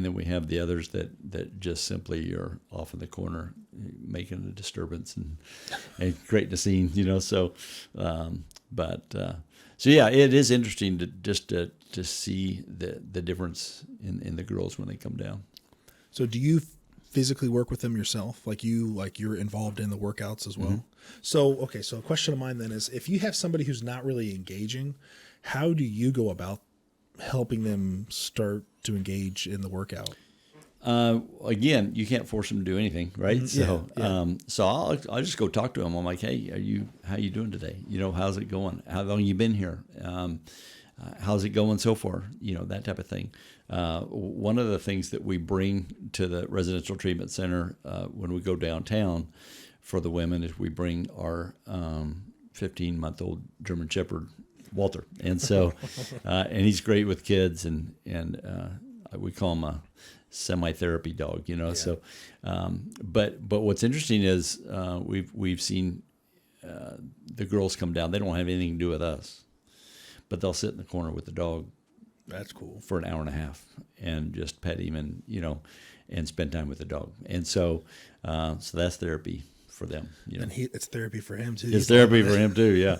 then we have the others that just simply are off in the corner making a disturbance and creating a scene, So, so yeah, it is interesting to see the difference in the girls when they come down. So do you physically work with them yourself? You're involved in the workouts as well? Mm-hmm. So a question of mine then is, if you have somebody who's not really engaging, how do you go about helping them start to engage in the workout? Again, you can't force them to do anything, right? Yeah. So I'll just go talk to them. I'm like, hey, how you doing today? How's it going? How long you been here? How's it going so far? That type of thing. One of the things that we bring to the residential treatment center when we go downtown for the women is we bring our 15-month-old German Shepherd, Walter, and so and he's great with kids, and we call him a semi-therapy dog, Yeah. So but what's interesting is we've seen the girls come down. They don't have anything to do with us, but they'll sit in the corner with the dog. That's cool. For an hour and a half and just pet him and and spend time with the dog, and so that's therapy for them. And it's therapy for him too. It's therapy for him too. Yeah.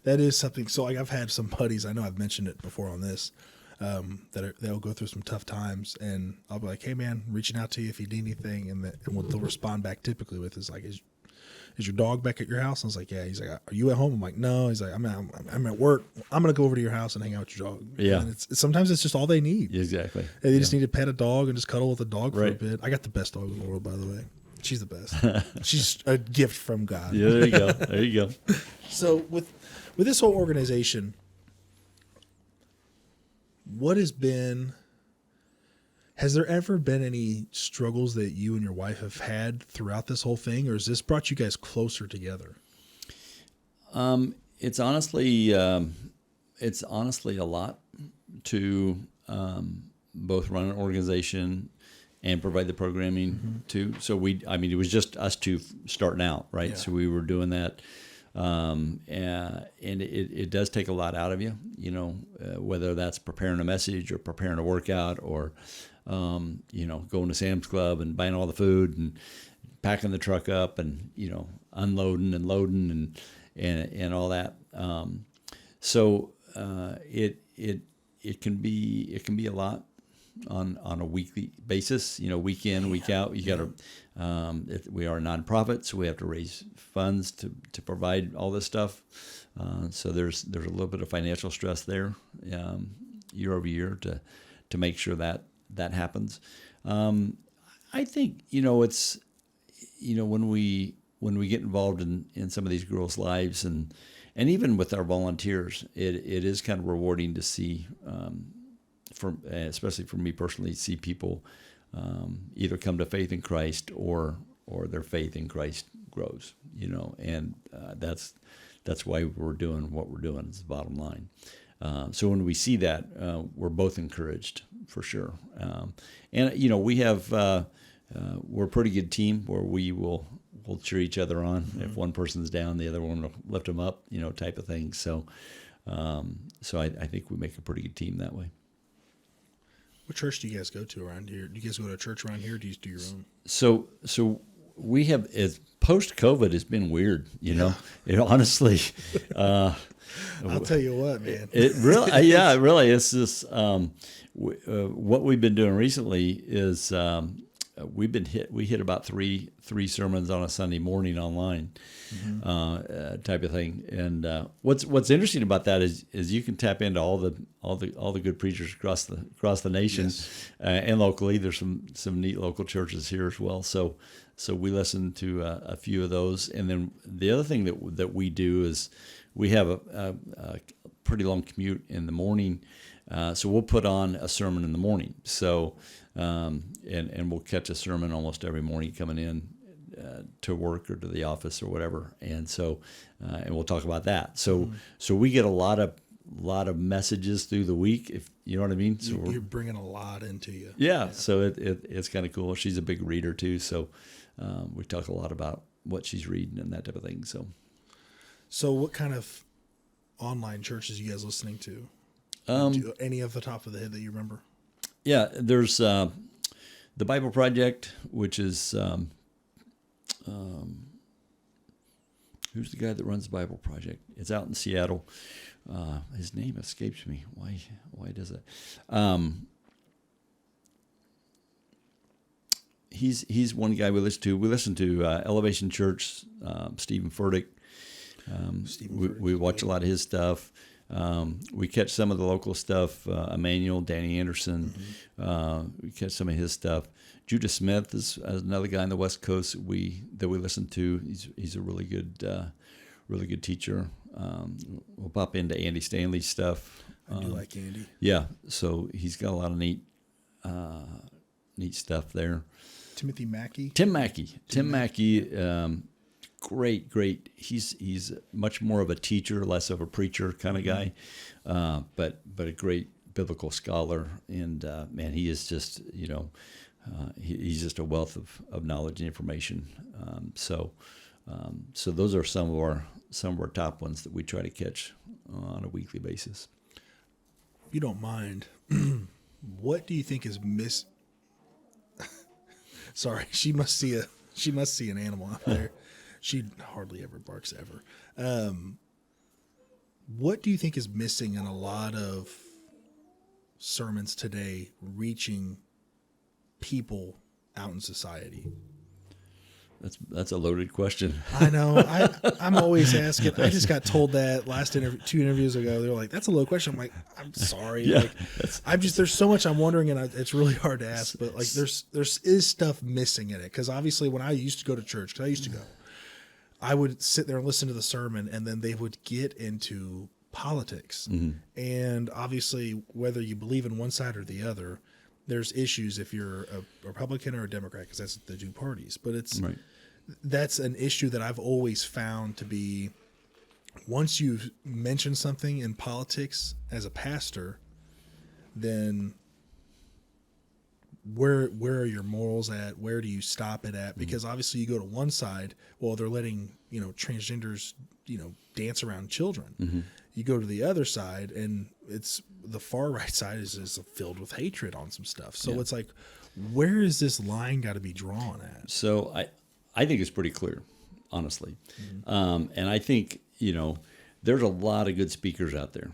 That is something. So I've had some buddies, I know I've mentioned it before on this, they'll go through some tough times, and I'll be like, hey man, reaching out to you if you need anything. And what they'll respond back typically with is like, is your dog back at your house? I was like, yeah. He's like, are you at home? I'm like, no. He's like, I'm at work. I'm going to go over to your house and hang out with your dog. Yeah. And sometimes it's just all they need. Exactly. They just need to pet a dog and just cuddle with a dog for a Right. bit. I got the best dog in the world, by the way. She's the best. She's a gift from God. Yeah, there you go. There you go. So with this whole organization, has there ever been any struggles that you and your wife have had throughout this whole thing, or has this brought you guys closer together? It's honestly a lot to both run an organization and provide the programming too. So it was just us two starting out, right? Yeah. So we were doing that. And it does take a lot out of you, whether that's preparing a message or preparing a workout or, going to Sam's Club and buying all the food and packing the truck up and, unloading and loading and all that. It can be a lot on a weekly basis, week in, week out. You got to, we are a nonprofit, so we have to raise funds to provide all this stuff. So there's a little bit of financial stress there, year over year to make sure that happens. I think, it's, when we get involved in some of these girls' lives and even with our volunteers, it is kind of rewarding to see, especially for me personally, see people either come to faith in Christ or their faith in Christ grows, and that's why we're doing what we're doing. Is the bottom line. So when we see that, we're both encouraged for sure. And we have we're a pretty good team where we'll cheer each other on. Mm-hmm. If one person's down, the other one will lift them up, type of thing. So I think we make a pretty good team that way. What church do you guys go to around here? Do you guys go to a church around here, or do you do your own? So we have, post-COVID, it's been weird, It honestly, I'll tell you what, man. It really, it's just, what we've been doing recently is, we hit about three sermons on a Sunday morning online, type of thing. And what's interesting about that is you can tap into all the good preachers across the nation, yes. And locally. There's some neat local churches here as well. So we listen to a few of those. And then the other thing that we do is we have a pretty long commute in the morning. So we'll put on a sermon in the morning. So, and we'll catch a sermon almost every morning coming in to work or to the office or whatever. And so, and we'll talk about that. So we get a lot of messages through the week, if you know what I mean. So you're bringing a lot into you. Yeah. So it's kind of cool. She's a big reader too. So, we talk a lot about what she's reading and that type of thing. So what kind of online churches are you guys listening to? Any off the top of the head that you remember? Yeah, there's the Bible Project, which is who's the guy that runs the Bible Project? It's out in Seattle. His name escapes me. Why does it? He's one guy we listen to. We listen to Elevation Church, Stephen Furtick. We watch a lot of his stuff. We catch some of the local stuff. Emmanuel, Danny Anderson. We catch some of his stuff. Judah Smith is another guy on the West Coast that we listen to. He's a really good teacher. We'll pop into Andy Stanley's stuff. I do like Andy. Yeah, so he's got a lot of neat stuff there. Tim Mackey. Great. He's much more of a teacher, less of a preacher kind of guy, but a great biblical scholar. And man, he is just he's just a wealth of knowledge and information. So those are some of our top ones that we try to catch on a weekly basis. If you don't mind, what do you think is Sorry, she must see an animal out there. She hardly ever barks ever. What do you think is missing in a lot of sermons today reaching people out in society? That's a loaded question. I know. I'm always asking. I just got told that last two interviews ago. They were like, "That's a low question." I'm like, "I'm sorry." Yeah, like, there's so much I'm wondering, and it's really hard to ask. But like, there's stuff missing in it, because obviously when I used to go to church, because I used to go, I would sit there and listen to the sermon, and then they would get into politics, and obviously whether you believe in one side or the other, there's issues if you're a Republican or a Democrat, because that's the two parties. But Right. that's an issue that I've always found to be, once you mention something in politics as a pastor, then where are your morals at? Where do you stop it at? Because obviously you go to one side, well, they're letting, transgenders, dance around children. You go to the other side, and it's the far right side is filled with hatred on some stuff. So it's like, where is this line got to be drawn at? So I think it's pretty clear, honestly. And I think, there's a lot of good speakers out there.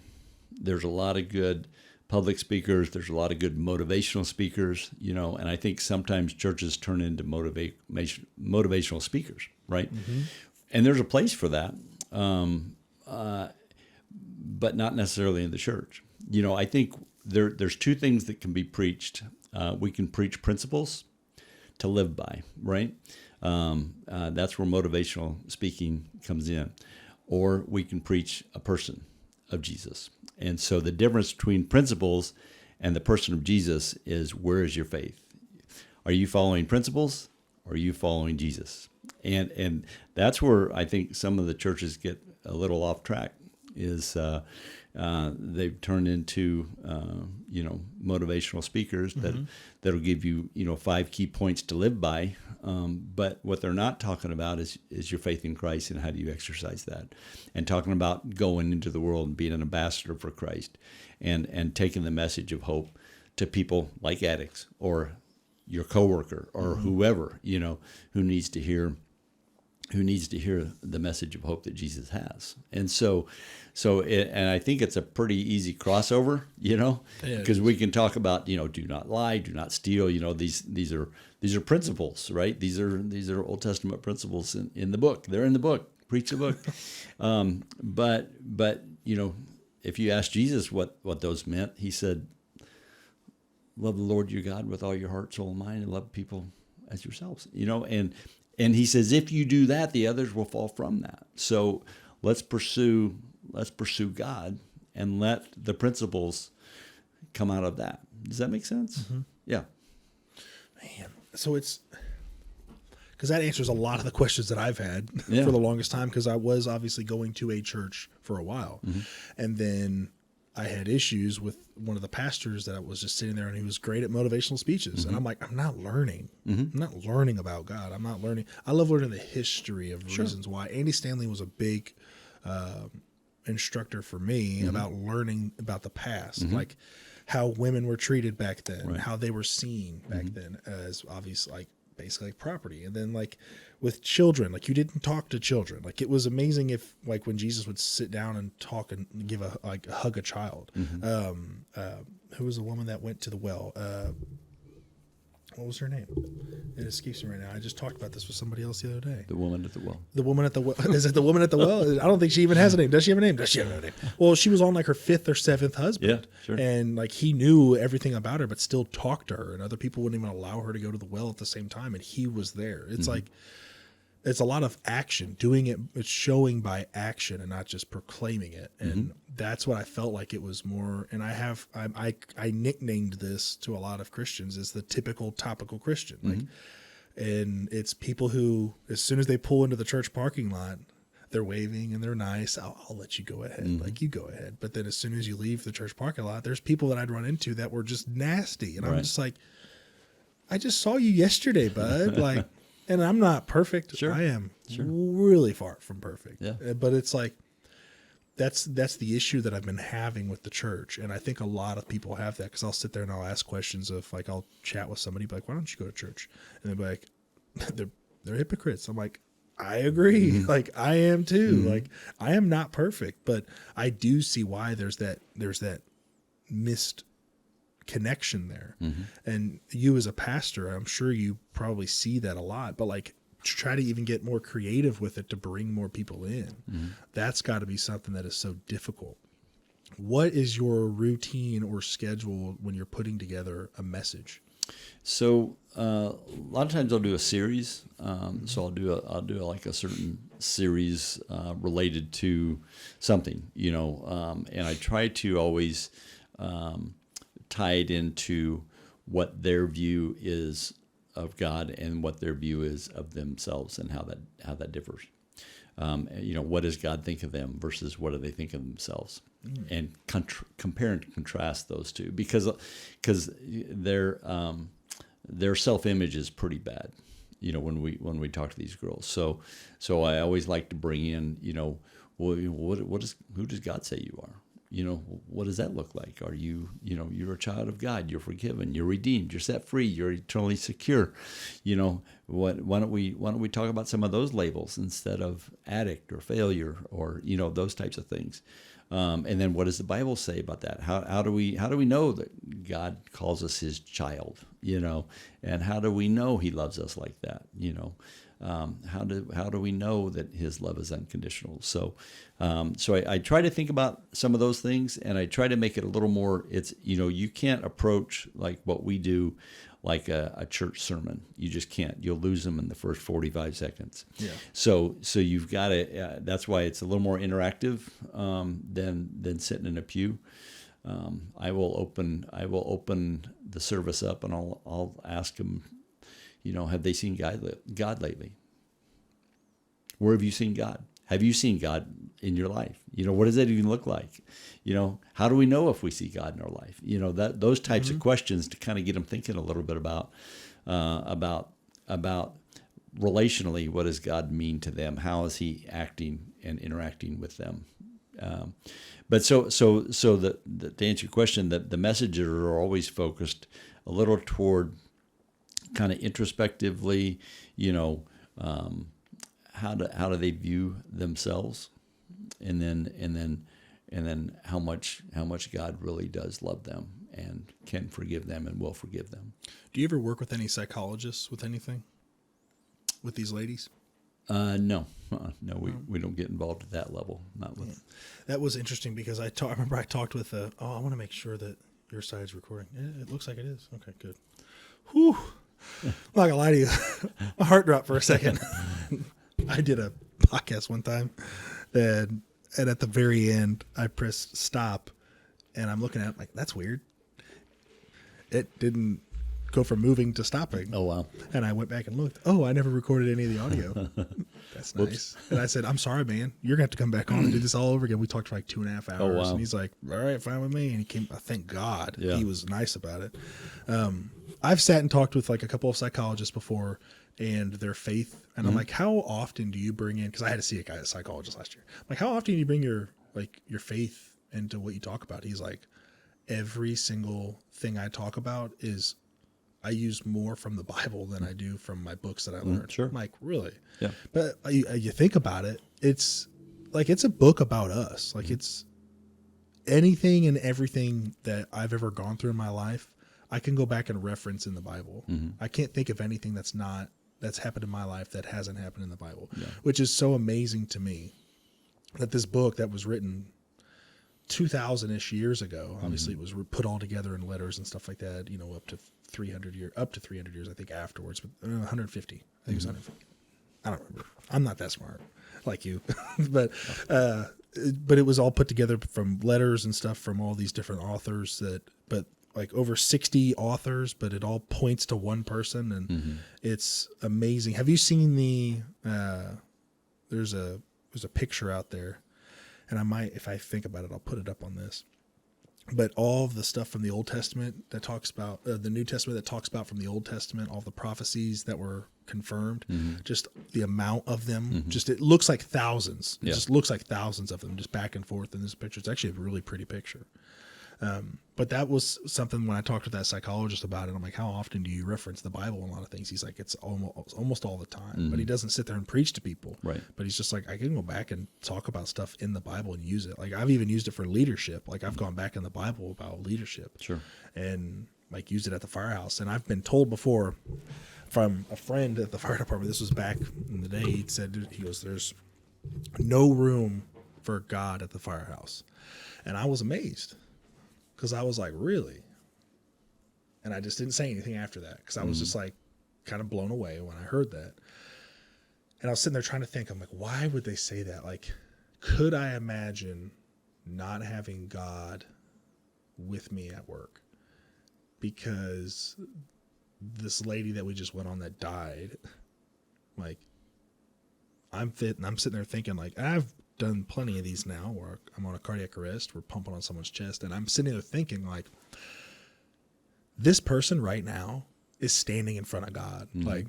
There's a lot of good public speakers. There's a lot of good motivational speakers, and I think sometimes churches turn into motivational speakers, right? And there's a place for that, but not necessarily in the church. I think there's two things that can be preached. We can preach principles to live by, right? That's where motivational speaking comes in. Or we can preach a person of Jesus. And so the difference between principles and the person of Jesus is, where is your faith? Are you following principles, or are you following Jesus? And that's where I think some of the churches get a little off track, is they've turned into motivational speakers that'll give you 5 key points to live by, but what they're not talking about is your faith in Christ, and how do you exercise that, and talking about going into the world and being an ambassador for Christ, and taking the message of hope to people like addicts, or your coworker, or whoever who needs to hear the message of hope that Jesus has. And and I think it's a pretty easy crossover, because we can talk about, do not lie, do not steal, these are principles, right? These are Old Testament principles in the book. They're in the book. Preach the book. But if you ask Jesus what those meant, he said, love the Lord your God with all your heart, soul, and mind, and love people as yourselves, and he says, if you do that, the others will fall from that. So let's pursue God, and let the principles come out of that. Does that make sense? Yeah. Man, so it's, because that answers a lot of the questions that I've had for the longest time, because I was obviously going to a church for a while. And then I had issues with one of the pastors that was just sitting there, and he was great at motivational speeches. And I'm like, I'm not learning. I'm not learning about God. I'm not learning. I love learning the history of reasons why. Andy Stanley was a big instructor for me about learning about the past, like how women were treated back then, how they were seen back then as obvious, like basically like property. And then like with children, like you didn't talk to children. Like it was amazing if like when Jesus would sit down and talk and give a hug a child. Who was the woman that went to the well? What was her name? It escapes me right now. I just talked about this with somebody else the other day. The woman at the well. The woman at the well. Is it the woman at the well? I don't think she even has a name. Does she have a name? Does she have a name? Well, she was on like her 5th or 7th husband. Yeah, sure. And like he knew everything about her, but still talked to her. And other people wouldn't even allow her to go to the well at the same time. And he was there. It's like, it's a lot of action, doing it. It's showing by action and not just proclaiming it. And that's what I felt like it was more. And I nicknamed this to a lot of Christians as the typical topical Christian. Like, and it's people who, as soon as they pull into the church parking lot, they're waving and they're nice. I'll let you go ahead. Like you go ahead. But then as soon as you leave the church parking lot, there's people that I'd run into that were just nasty. And I'm just like, I just saw you yesterday, bud. Like, and I'm not perfect. Sure. I am really far from perfect. Yeah. But it's like, that's the issue that I've been having with the church. And I think a lot of people have that, because I'll sit there and I'll ask questions of like, I'll chat with somebody, be like, why don't you go to church? And they'll be like, they're hypocrites. I'm like, I agree. Like I am too. Like I am not perfect, but I do see why there's that missed connection there. And you as a pastor, I'm sure you probably see that a lot, but like try to even get more creative with it to bring more people in. That's got to be something that is so difficult. What is your routine or schedule when you're putting together a message? So a lot of times I'll do a series. So I'll do like a certain series related to something, and I try to always tie it into what their view is of God and what their view is of themselves and how that differs. What does God think of them versus what do they think of themselves, and compare and contrast those two, because their self-image is pretty bad, when we talk to these girls. So I always like to bring in, who does God say you are? What does that look like? Are you, you're a child of God, you're forgiven, you're redeemed, you're set free, you're eternally secure. Why don't we talk about some of those labels instead of addict or failure or, those types of things. And then what does the Bible say about that? How do we know that God calls us his child, and how do we know he loves us like that? How do we know that his love is unconditional? So I try to think about some of those things, and I try to make it a little more, you can't approach like what we do like a church sermon. You just can't. You'll lose them in the first 45 seconds. Yeah. So you've got to. That's why it's a little more interactive than sitting in a pew. I will open the service up, and I'll ask them, have they seen God lately? Where have you seen God? Have you seen God in your life? What does that even look like? How do we know if we see God in our life? Those types of questions to kind of get them thinking a little bit about relationally, what does God mean to them? How is he acting and interacting with them? But so to answer your question, that the messages are always focused a little toward kind of introspectively, how do they view themselves, and then how much God really does love them and can forgive them and will forgive them. Do you ever work with any psychologists with anything with these ladies? No, we don't get involved at that level. Not with. That was interesting because I remember I talked with I want to make sure that your side's recording. Yeah, it looks like it is. Okay, good. Whew. I'm not gonna lie to you. My heart dropped for a second. I did a podcast one time, and at the very end, I pressed stop, and I'm looking at it like, that's weird. It didn't go from moving to stopping. Oh, wow. And I went back and looked. Oh, I never recorded any of the audio. That's nice. Whoops. And I said, I'm sorry, man. You're going to have to come back on and do this all over again. We talked for like 2.5 hours. Oh, wow. And he's like, all right, fine with me. And he came, thank God. Yeah. He was nice about it. I've sat and talked with like a couple of psychologists before and their faith. And I'm like, how often do you bring in, because I had to see a psychologist last year. Like, how often do you bring your faith into what you talk about? He's like, every single thing I talk about is I use more from the Bible than I do from my books that I learned. Sure. I'm like, really? Yeah. But you think about it, it's like, it's a book about us. Like it's anything and everything that I've ever gone through in my life, I can go back and reference in the Bible. I can't think of anything that's happened in my life that hasn't happened in the Bible, which is so amazing to me that this book that was written 2,000-ish years ago, obviously it was put all together in letters and stuff like that, up to 300 years, I think afterwards, but 150, I think it was 150. I don't remember. I'm not that smart like you, but it was all put together from letters and stuff from all these different authors but like over 60 authors, but it all points to one person, and it's amazing. Have you seen there's a picture out there, and I might, if I think about it, I'll put it up on this. But all of the stuff from the Old Testament that talks about the New Testament that talks about from the Old Testament, all the prophecies that were confirmed, just the amount of them, just it looks like thousands. It just looks like thousands of them, just back and forth in this picture. It's actually a really pretty picture. But that was something when I talked to that psychologist about it. I'm like, how often do you reference the Bible in a lot of things? He's like, it's almost all the time. But he doesn't sit there and preach to people. Right. But he's just like, I can go back and talk about stuff in the Bible and use it. Like I've even used it for leadership. Like I've gone back in the Bible about leadership. Sure. And like use it at the firehouse. And I've been told before from a friend at the fire department, this was back in the day, he goes, there's no room for God at the firehouse. And I was amazed because I was like, really? And I just didn't say anything after that because I was just like kind of blown away when I heard that. And I was sitting there trying to think, I'm like, why would they say that? Like, could I imagine not having God with me at work? Because this lady that we just went on that died, like, I'm fit and I'm sitting there thinking, like, I've done plenty of these now where I'm on a cardiac arrest, we're pumping on someone's chest, and I'm sitting there thinking, like, this person right now is standing in front of God, like,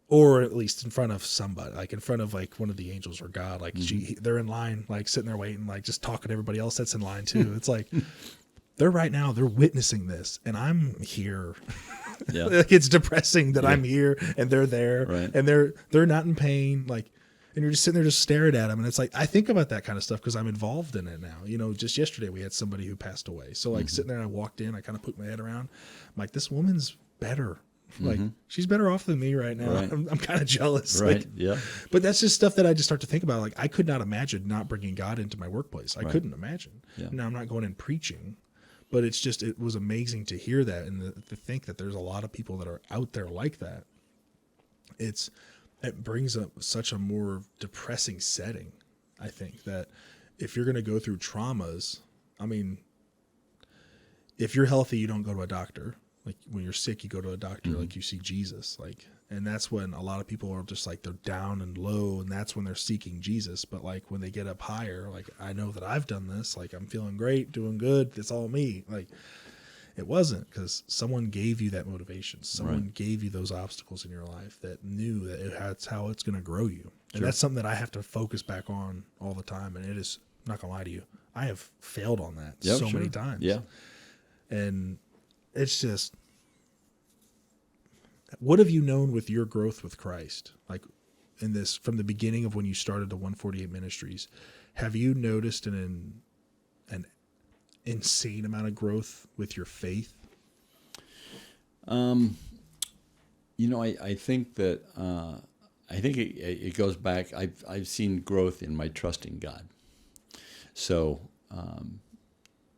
or at least in front of somebody, like in front of like one of the angels or God, like they're in line, like sitting there waiting, like just talking to everybody else that's in line too. It's like they're witnessing this, and I'm here. Yeah. Like, it's depressing that I'm here and they're there, right, and they're not in pain, like, and you're just sitting there just staring at them. And it's like, I think about that kind of stuff because I'm involved in it now. You know, just yesterday we had somebody who passed away. So like sitting there and I walked in, I kind of put my head around. I'm like, this woman's better. Like, she's better off than me right now. Right. I'm kind of jealous. Right. Like, yeah. But that's just stuff that I just start to think about. Like, I could not imagine not bringing God into my workplace. I couldn't imagine. Yeah. Now, I'm not going in preaching, but it's just, it was amazing to hear that and to think that there's a lot of people that are out there like that. It brings up such a more depressing setting. I think that if you're going to go through traumas, I mean, if you're healthy, you don't go to a doctor. Like, when you're sick, you go to a doctor, like you see Jesus, like, and that's when a lot of people are just like, they're down and low, and that's when they're seeking Jesus. But like when they get up higher, like, I know that I've done this, like, I'm feeling great, doing good. It's all me. Like, it wasn't, because someone gave you that motivation. Someone gave you those obstacles in your life that knew that that's how it's going to grow you. And that's something that I have to focus back on all the time. And it is, I'm not going to lie to you, I have failed on that many times. Yeah. And it's just, what have you known with your growth with Christ? Like, in this, from the beginning of when you started the 148 Ministries, have you noticed an insane amount of growth with your faith? You know, I think that it goes back. I've seen growth in my trust in God. So,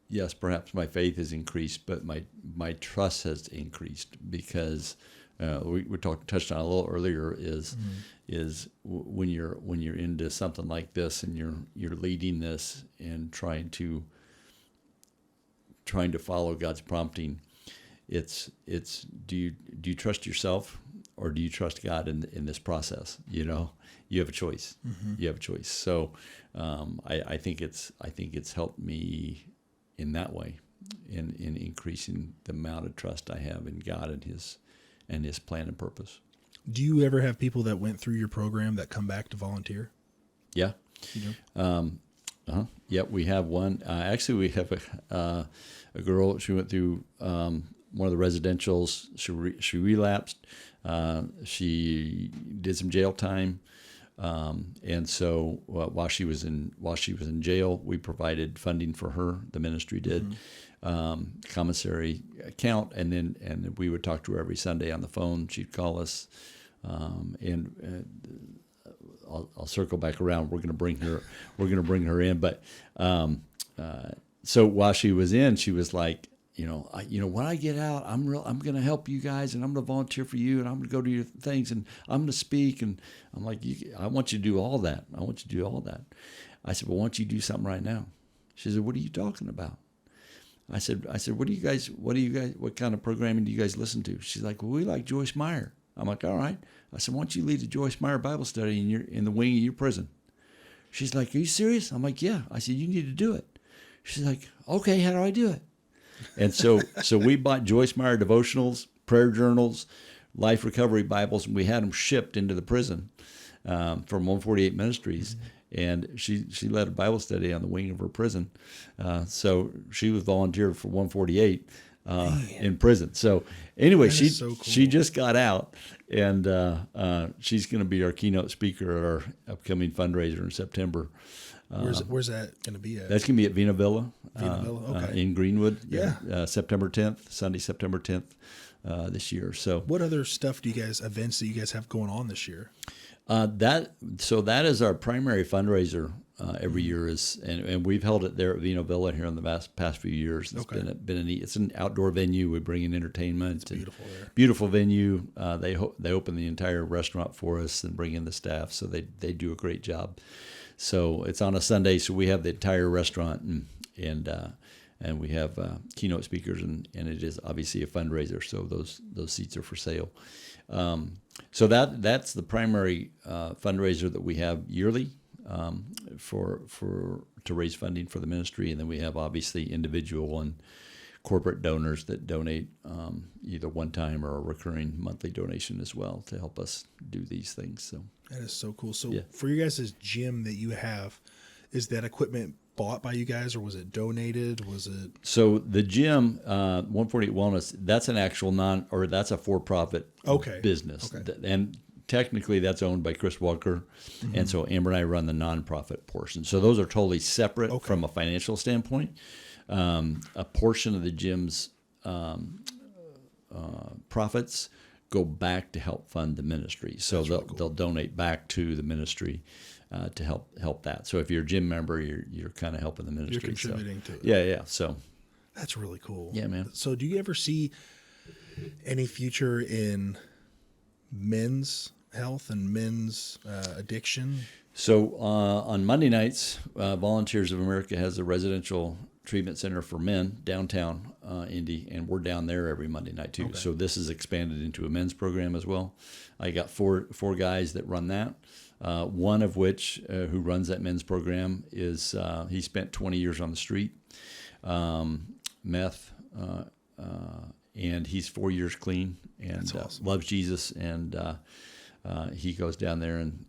yes, perhaps my faith has increased, but my trust has increased because we touched on a little earlier is when you're into something like this and you're leading this and trying to follow God's prompting. It's do you trust yourself or do you trust God in this process? You know, you have a choice. You have a choice. So I think it's helped me in that way, in increasing the amount of trust I have in God and His plan and purpose. Do you ever have people that went through your program that come back to volunteer? Yeah. You do? Yeah, we have one. Actually, we have a girl. She went through one of the residentials. She relapsed. She did some jail time, and so while she was in jail, we provided funding for her. The ministry did. Commissary account, and we would talk to her every Sunday on the phone. She'd call us, and I'll circle back around. We're going to bring her in. But so while she was in, she was like, when I get out, I'm going to help you guys, and I'm going to volunteer for you, and I'm going to go to your things, and I'm going to speak. And I'm like, I want you to do all that. I said, well, why don't you do something right now? She said, what are you talking about? I said, what kind of programming do you guys listen to? She's like, well, we like Joyce Meyer. I'm like, all right. I said, why don't you lead the Joyce Meyer Bible study in the wing of your prison? She's like, are you serious? I'm like, yeah. I said, you need to do it. She's like, okay, how do I do it? And so we bought Joyce Meyer devotionals, prayer journals, life recovery Bibles, and we had them shipped into the prison from 148 Ministries. And she led a Bible study on the wing of her prison. So she was volunteered for 148 in prison. So anyway, so cool. She just got out, and she's going to be our keynote speaker at our upcoming fundraiser in September. Where's that going to be at? That's going to be at Vina Villa Vina Villa, okay. in Greenwood. Yeah. September 10th, Sunday, September 10th this year. So What other stuff events that you guys have going on this year? that is our primary fundraiser every year and we've held it there at Vino Villa here in the past few years. It's it's an outdoor venue. We bring in entertainment. It's beautiful there. Beautiful venue. They open the entire restaurant for us and bring in the staff. So they do a great job. So it's on a Sunday. So we have the entire restaurant and we have keynote speakers and it is obviously a fundraiser. So those seats are for sale. So that's the primary fundraiser that we have yearly to raise funding for the ministry, and then we have obviously individual and corporate donors that donate either one time or a recurring monthly donation as well to help us do these things. So that is so cool. So for you guys' gym that you have, is that equipment bought by you guys or was it donated? So the gym, 148 Wellness, that's an actual that's a for-profit business. Okay. And technically that's owned by Chris Walker. Mm-hmm. And so Amber and I run the nonprofit portion. So those are totally separate from a financial standpoint. A portion of the gym's profits go back to help fund the ministry. So they'll donate back to the ministry to help that. So if you're a gym member, you're kind of helping the ministry. You're contributing to it. Yeah. So that's really cool. Yeah, man. So do you ever see any future in men's health and men's addiction? So on Monday nights, Volunteers of America has a residential treatment center for men downtown Indy, and we're down there every Monday night too. Okay. So this is expanded into a men's program as well. I got four guys that run that. One of which who runs that men's program is he spent 20 years on the street, meth, and he's 4 years clean and awesome. Loves Jesus, and he goes down there and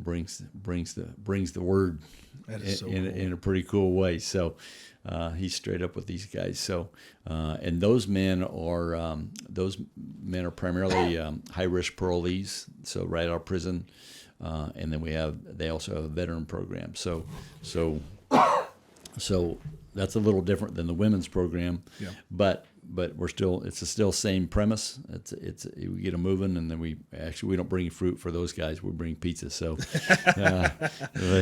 brings the word in a pretty cool way. So he's straight up with these guys. So and those men are primarily high risk parolees. So right out of prison, and then they also have a veteran program. So that's a little different than the women's program. Yeah. But it's still same premise. It's we get them moving, and then we don't bring fruit for those guys. We bring pizza. So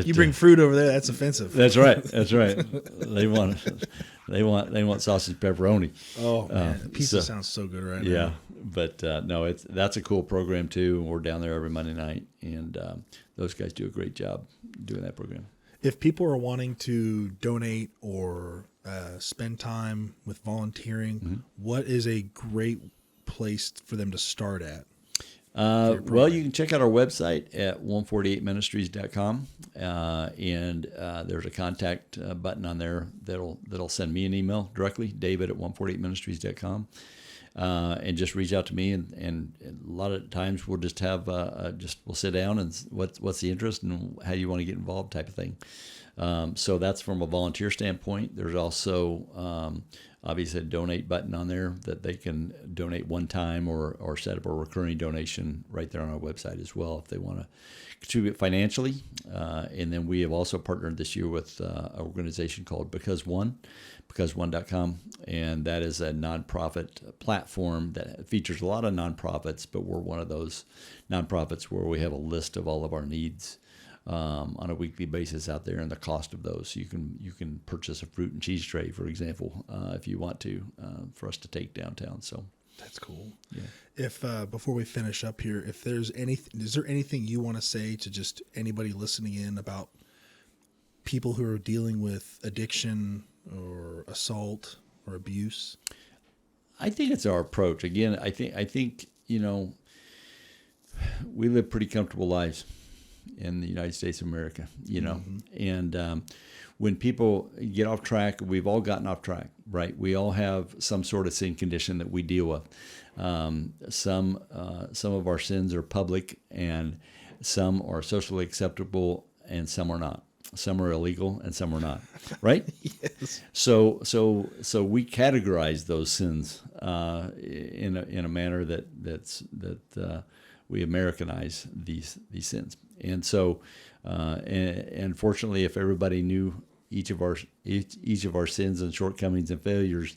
you bring fruit over there. That's offensive. That's right. They want sausage pepperoni. Oh man, pizza sounds so good right now. Yeah, but no, that's a cool program too. We're down there every Monday night, and those guys do a great job doing that program. If people are wanting to donate or spend time with volunteering, mm-hmm. what is a great place for them to start at? Well, you can check out our website at 148ministries.com, and there's a contact button on there that'll send me an email directly, david@148ministries.com. And just reach out to me, and a lot of times we'll just have we'll sit down and what's the interest and how you want to get involved type of thing. So that's from a volunteer standpoint. There's also obviously a donate button on there that they can donate one time or set up a recurring donation right there on our website as well if they want to contribute financially. And then we have also partnered this year with an organization called Because1.com, and that is a nonprofit platform that features a lot of nonprofits, but we're one of those nonprofits where we have a list of all of our needs on a weekly basis out there and the cost of those. You can purchase a fruit and cheese tray, for example, if you want to, for us to take downtown. So that's cool. Yeah. If before we finish up here, is there anything you want to say to just anybody listening in about people who are dealing with addiction or assault or abuse? I think it's our approach. Again, I think we live pretty comfortable lives in the United States of America, mm-hmm. and when people get off track, we've all gotten off track, right? We all have some sort of sin condition that we deal with. Some of our sins are public, and some are socially acceptable, and some are not. Some are illegal, and some are not, right? Yes. So we categorize those sins in a manner that we Americanize these sins, and so and fortunately, if everybody knew each of our sins and shortcomings and failures,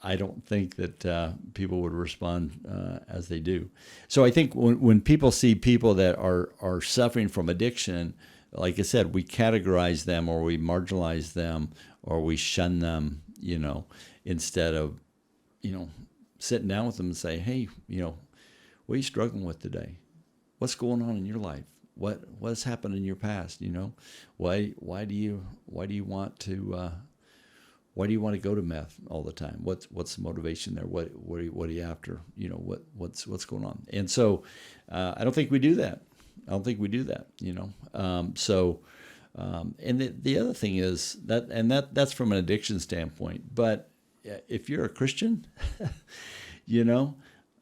I don't think that people would respond as they do. So I think when people see people that are suffering from addiction, like I said, we categorize them or we marginalize them or we shun them, instead of, sitting down with them and say, hey, what are you struggling with today? What's going on in your life? What's happened in your past? Why do you want to go to meth all the time? What's the motivation there? What are you after? What's going on? And so I don't think we do that. And the other thing is that's from an addiction standpoint. But if you're a Christian,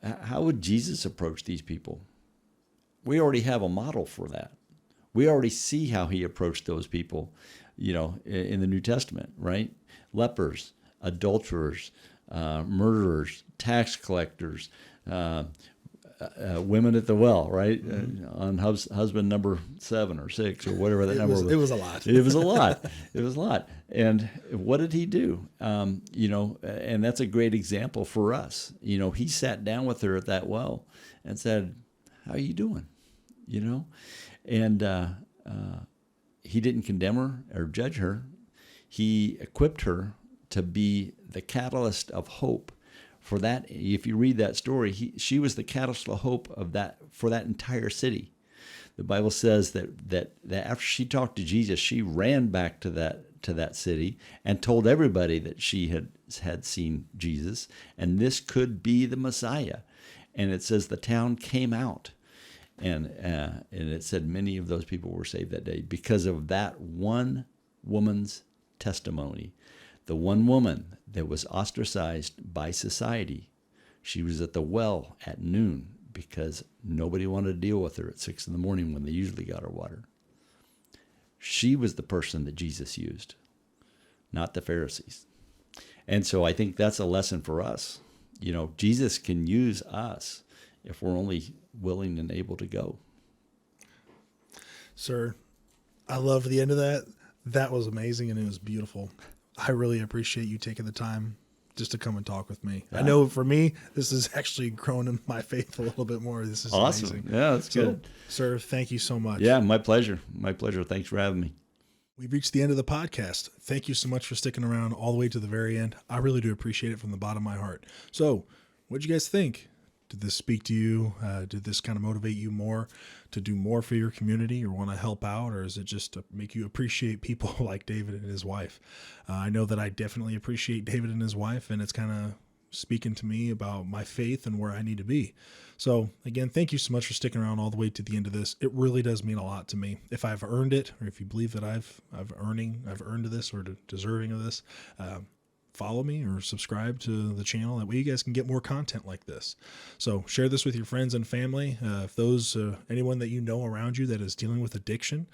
how would Jesus approach these people? We already have a model for that. We already see how he approached those people, in the New Testament, right? Lepers, adulterers, murderers, tax collectors, women at the well, right? On husband number 7 or 6 or whatever that number was. It was a lot. It was a lot. It was a lot. And what did he do? And that's a great example for us. He sat down with her at that well and said, "How are you doing?" And he didn't condemn her or judge her. He equipped her to be the catalyst of hope for that. If you read that story, she was the catalyst of hope for that entire city. The Bible says that after she talked to Jesus, she ran back to that city and told everybody that she had seen Jesus, and this could be the Messiah. And it says the town came out, and it said many of those people were saved that day because of that one woman's testimony. The one woman that was ostracized by society. She was at the well at noon because nobody wanted to deal with her at 6 a.m. when they usually got her water. She was the person that Jesus used, not the Pharisees. And so I think that's a lesson for us. Jesus can use us if we're only willing and able to go. Sir, I loved the end of that. That was amazing and it was beautiful. I really appreciate you taking the time just to come and talk with me. Yeah. I know for me, this has actually grown in my faith a little bit more. This is awesome. Amazing. Yeah, that's good. Sir, thank you so much. Yeah, my pleasure. My pleasure. Thanks for having me. We've reached the end of the podcast. Thank you so much for sticking around all the way to the very end. I really do appreciate it from the bottom of my heart. So, what'd you guys think? Did this speak to you? Did this kind of motivate you more to do more for your community or want to help out? Or is it just to make you appreciate people like David and his wife? I know that I definitely appreciate David and his wife, and it's kind of speaking to me about my faith and where I need to be. So again, thank you so much for sticking around all the way to the end of this. It really does mean a lot to me. If I've earned it, or if you believe that I've earned this or deserving of this, follow me or subscribe to the channel. That way you guys can get more content like this. So share this with your friends and family. If those, anyone that you know around you that is dealing with addiction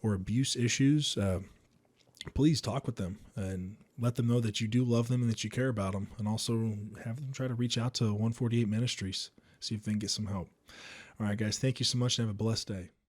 or abuse issues, please talk with them and let them know that you do love them and that you care about them. And also have them try to reach out to 148 Ministries, see if they can get some help. All right, guys, thank you so much and have a blessed day.